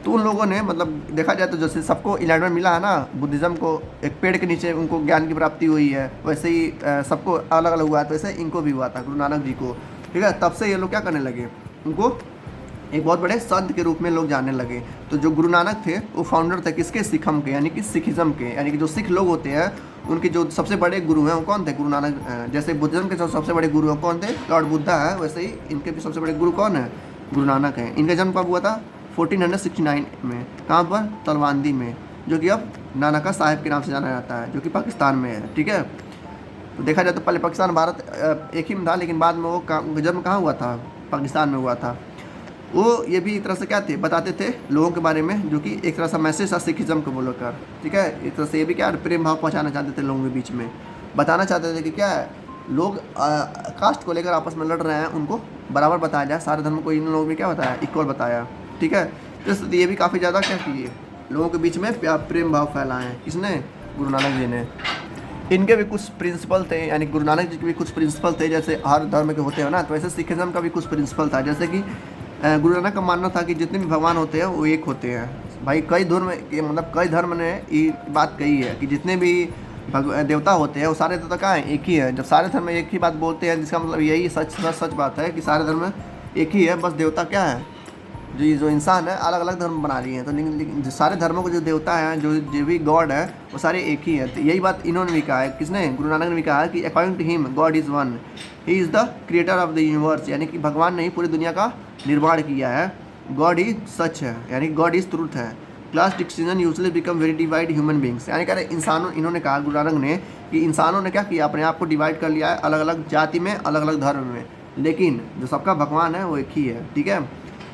तो उन लोगों ने मतलब देखा जाए तो जैसे सबको इनलाइटमेंट मिला है ना, बुद्धिज़्म को एक पेड़ के नीचे उनको ज्ञान की प्राप्ति हुई है, वैसे ही सबको अलग अलग हुआ है, तो वैसे इनको भी हुआ था गुरु नानक जी को, ठीक है। तब से ये लोग क्या करने लगे, उनको एक बहुत बड़े संत के रूप में लोग जानने लगे। तो जो गुरु नानक थे वो फाउंडर थे किसके, सिखम के, यानी कि सिखिज़म के, यानी कि जो सिख लोग होते हैं उनके जो सबसे बड़े गुरु हैं वो कौन थे, गुरु नानक। जैसे बुद्धिज़्म के जो सबसे बड़े गुरु हैं कौन थे, लॉर्ड बुद्धा है, वैसे ही इनके भी सबसे बड़े गुरु कौन है, गुरु नानक हैं। इनका जन्म कब हुआ था, 1469 में, कहाँ पर, तलवंदी में, जो कि अब नानका साहिब के नाम से जाना जाता है, जो कि पाकिस्तान में है, ठीक है। तो देखा जाए तो पहले पाकिस्तान भारत एक ही में था, लेकिन बाद में वो जन्म कहाँ हुआ था, पाकिस्तान में हुआ था। वो ये भी एक तरह से क्या थे, बताते थे लोगों के बारे में, जो कि एक तरह से मैसेज था सिखिज़म को बोलकर, ठीक है। एक तरह से ये भी क्या प्रेम भाव पहुँचाना चाहते थे लोगों के बीच में, बताना चाहते थे कि क्या है, लोग कास्ट को लेकर आपस में लड़ रहे हैं, उनको बराबर बताया जाए, सारे धर्म को इन लोगों ने क्या बताया, इक्वल बताया, ठीक है। तो ये भी काफ़ी ज़्यादा क्या किए, लोगों के बीच में प्रेम भाव फैलाए, किसने, गुरु नानक जी ने। इनके भी कुछ प्रिंसिपल थे, यानी गुरु नानक जी के भी कुछ प्रिंसिपल थे, जैसे हर धर्म के होते हैं ना, तो वैसे सिखिज़म का भी कुछ प्रिंसिपल था। जैसे कि गुरु नानक का मानना था कि जितने भी भगवान होते हैं वो एक होते हैं। भाई कई धर्म, मतलब कई धर्म ने ये बात कही है कि जितने भी देवता होते हैं वो सारे देवता कहाँ हैं, एक ही है। जब सारे धर्म एक ही बात बोलते हैं, जिसका मतलब यही सच बात है कि सारे धर्म एक ही है, बस देवता क्या है, जो इंसान है अलग अलग धर्म बना रही हैं। तो लेकिन सारे धर्मों के जो देवता हैं, जो भी गॉड है, वो सारे एक ही है। तो यही बात इन्होंने भी कहा है, किसने, गुरु नानक ने भी कहा है कि according to him God is one, he is the creator of the universe, यानी कि भगवान ने ही पूरी दुनिया का निर्माण किया है। गॉड ही सच है, यानी गॉड इज़ ट्रूथ है। Class decision usually become very divide human beings, यानी कह रहे इंसानों, इन्होंने कहा गुरु नानक ने कि इंसानों ने क्या किया, अपने आप को डिवाइड कर लिया है अलग अलग जाति में, अलग अलग धर्म में, लेकिन जो सबका भगवान है वो एक ही है, ठीक है।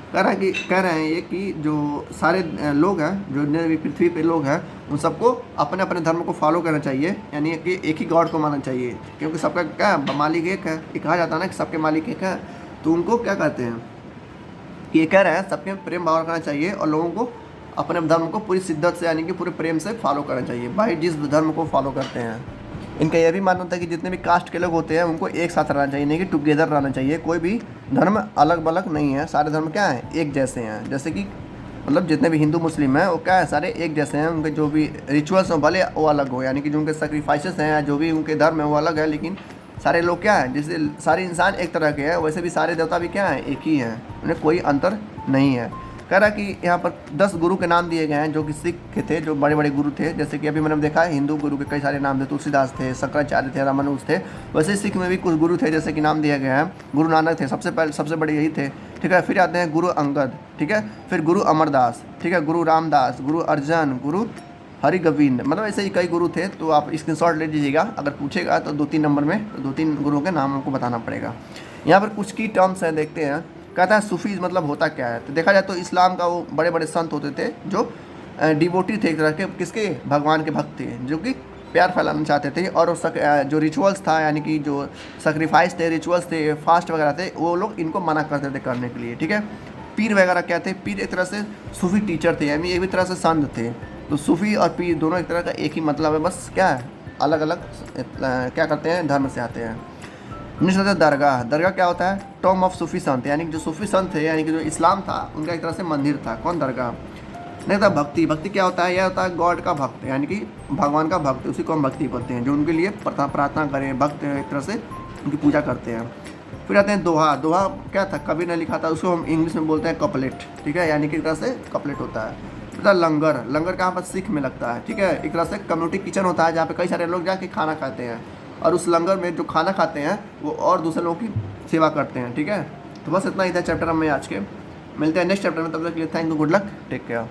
कह रहे हैं ये कि जो सारे लोग हैं, जो भी पृथ्वी पे लोग हैं, उन सबको अपने अपने धर्म को फॉलो करना चाहिए, यानी कि एक ही गॉड को मानना चाहिए, क्योंकि सबका क्या मालिक एक है। ये कहा जाता है ना कि सबके मालिक एक है, तो उनको क्या कहते हैं, कि ये कह रहे हैं सबके प्रेम भाव रखना चाहिए और लोगों को अपने धर्म को पूरी शिद्दत से, यानी कि पूरे प्रेम से फॉलो करना चाहिए, भाई जिस धर्म को फॉलो करते हैं। इनका यह भी मानना था कि जितने भी कास्ट के लोग होते हैं उनको एक साथ रहना चाहिए, नहीं कि टुगेदर रहना चाहिए। कोई भी धर्म अलग बलग नहीं है, सारे धर्म क्या हैं, एक जैसे हैं। जैसे कि मतलब जितने भी हिंदू मुस्लिम हैं वो क्या है, सारे एक जैसे हैं। उनके जो भी रिचुअल्स हैं भले वो अलग हो, यानी कि जो उनके सेक्रीफाइसेस हैं, जो भी उनके धर्म है वो अलग है, लेकिन सारे लोग क्या है, जैसे सारे इंसान एक तरह के हैं, वैसे भी सारे देवता भी क्या हैं, एक ही हैं, उन्हें कोई अंतर नहीं है। कह रहा कि यहाँ पर 10 गुरु के नाम दिए गए हैं, जो कि सिख के थे, जो बड़े बड़े गुरु थे। जैसे कि अभी मैंने देखा है हिंदू गुरु के कई सारे नाम थे, तुलसीदास थे, शंकराचार्य थे, रामानुज थे, वैसे ही सिख में भी कुछ गुरु थे, जैसे कि नाम दिया गया है। गुरु नानक थे, सबसे पहले सबसे बड़े यही थे, ठीक है। फिर आते हैं गुरु अंगद, ठीक है, फिर गुरु अमरदास, ठीक है, गुरु रामदास, गुरु अर्जन, गुरु हरिगोविंद, मतलब ऐसे ही कई गुरु थे। तो आप स्क्रीनशॉट ले लीजिएगा, अगर पूछेगा तो 2-3 नंबर में 2-3 गुरुओं के नाम हमको बताना पड़ेगा। यहाँ पर कुछ की टर्म्स हैं, देखते हैं। कहता है सूफीज़ मतलब होता क्या है। तो देखा जाए तो इस्लाम का वो बड़े बड़े संत होते थे जो डिवोटी थे, एक तरह के, किसके, भगवान के भक्त थे, जो कि प्यार फैलाना चाहते थे। और जो रिचुअल्स था, यानी कि जो सेक्रीफाइस थे, रिचुअल्स थे, फास्ट वगैरह थे, वो लोग इनको मना करते थे करने के लिए, ठीक है। पीर वगैरह क्या थे, पीर एक तरह से सूफी टीचर थे, यानी एक भी तरह से संत थे। तो सूफी और पीर दोनों एक तरह का एक ही मतलब है, बस क्या है, अलग अलग क्या करते हैं, धर्म से आते हैं। निश्चित दरगाह, दरगाह क्या होता है, टॉम ऑफ सूफी संत, यानी कि जो सूफी संत थे, यानी कि जो इस्लाम था उनका एक तरह से मंदिर था। कौन, दरगाह। नहीं था भक्ति, भक्ति क्या होता है, यह होता है गॉड का भक्त, यानी कि भगवान का भक्त, उसी को हम भक्ति बोलते हैं, जो उनके लिए प्रार्थना करें, भक्त एक तरह से उनकी पूजा करते हैं। फिर आते हैं दोहा। दोहा क्या था, कभी ने लिखा था, उसको हम इंग्लिश में बोलते हैं कपलेट, ठीक है, यानी कि एक तरह से कपलेट होता है। फिर लंगर, लंगर कहाँ पर, सिख में लगता है, ठीक है। एक तरह से कम्युनिटी किचन होता है, जहाँ पे कई सारे लोग जाके खाना खाते हैं, और उस लंगर में जो खाना खाते हैं वो और दूसरे लोगों की सेवा करते हैं, ठीक है। तो बस इतना ही था चैप्टर में आज के। मिलते हैं नेक्स्ट चैप्टर में, तब तक के लिए thank you, good luck, take care.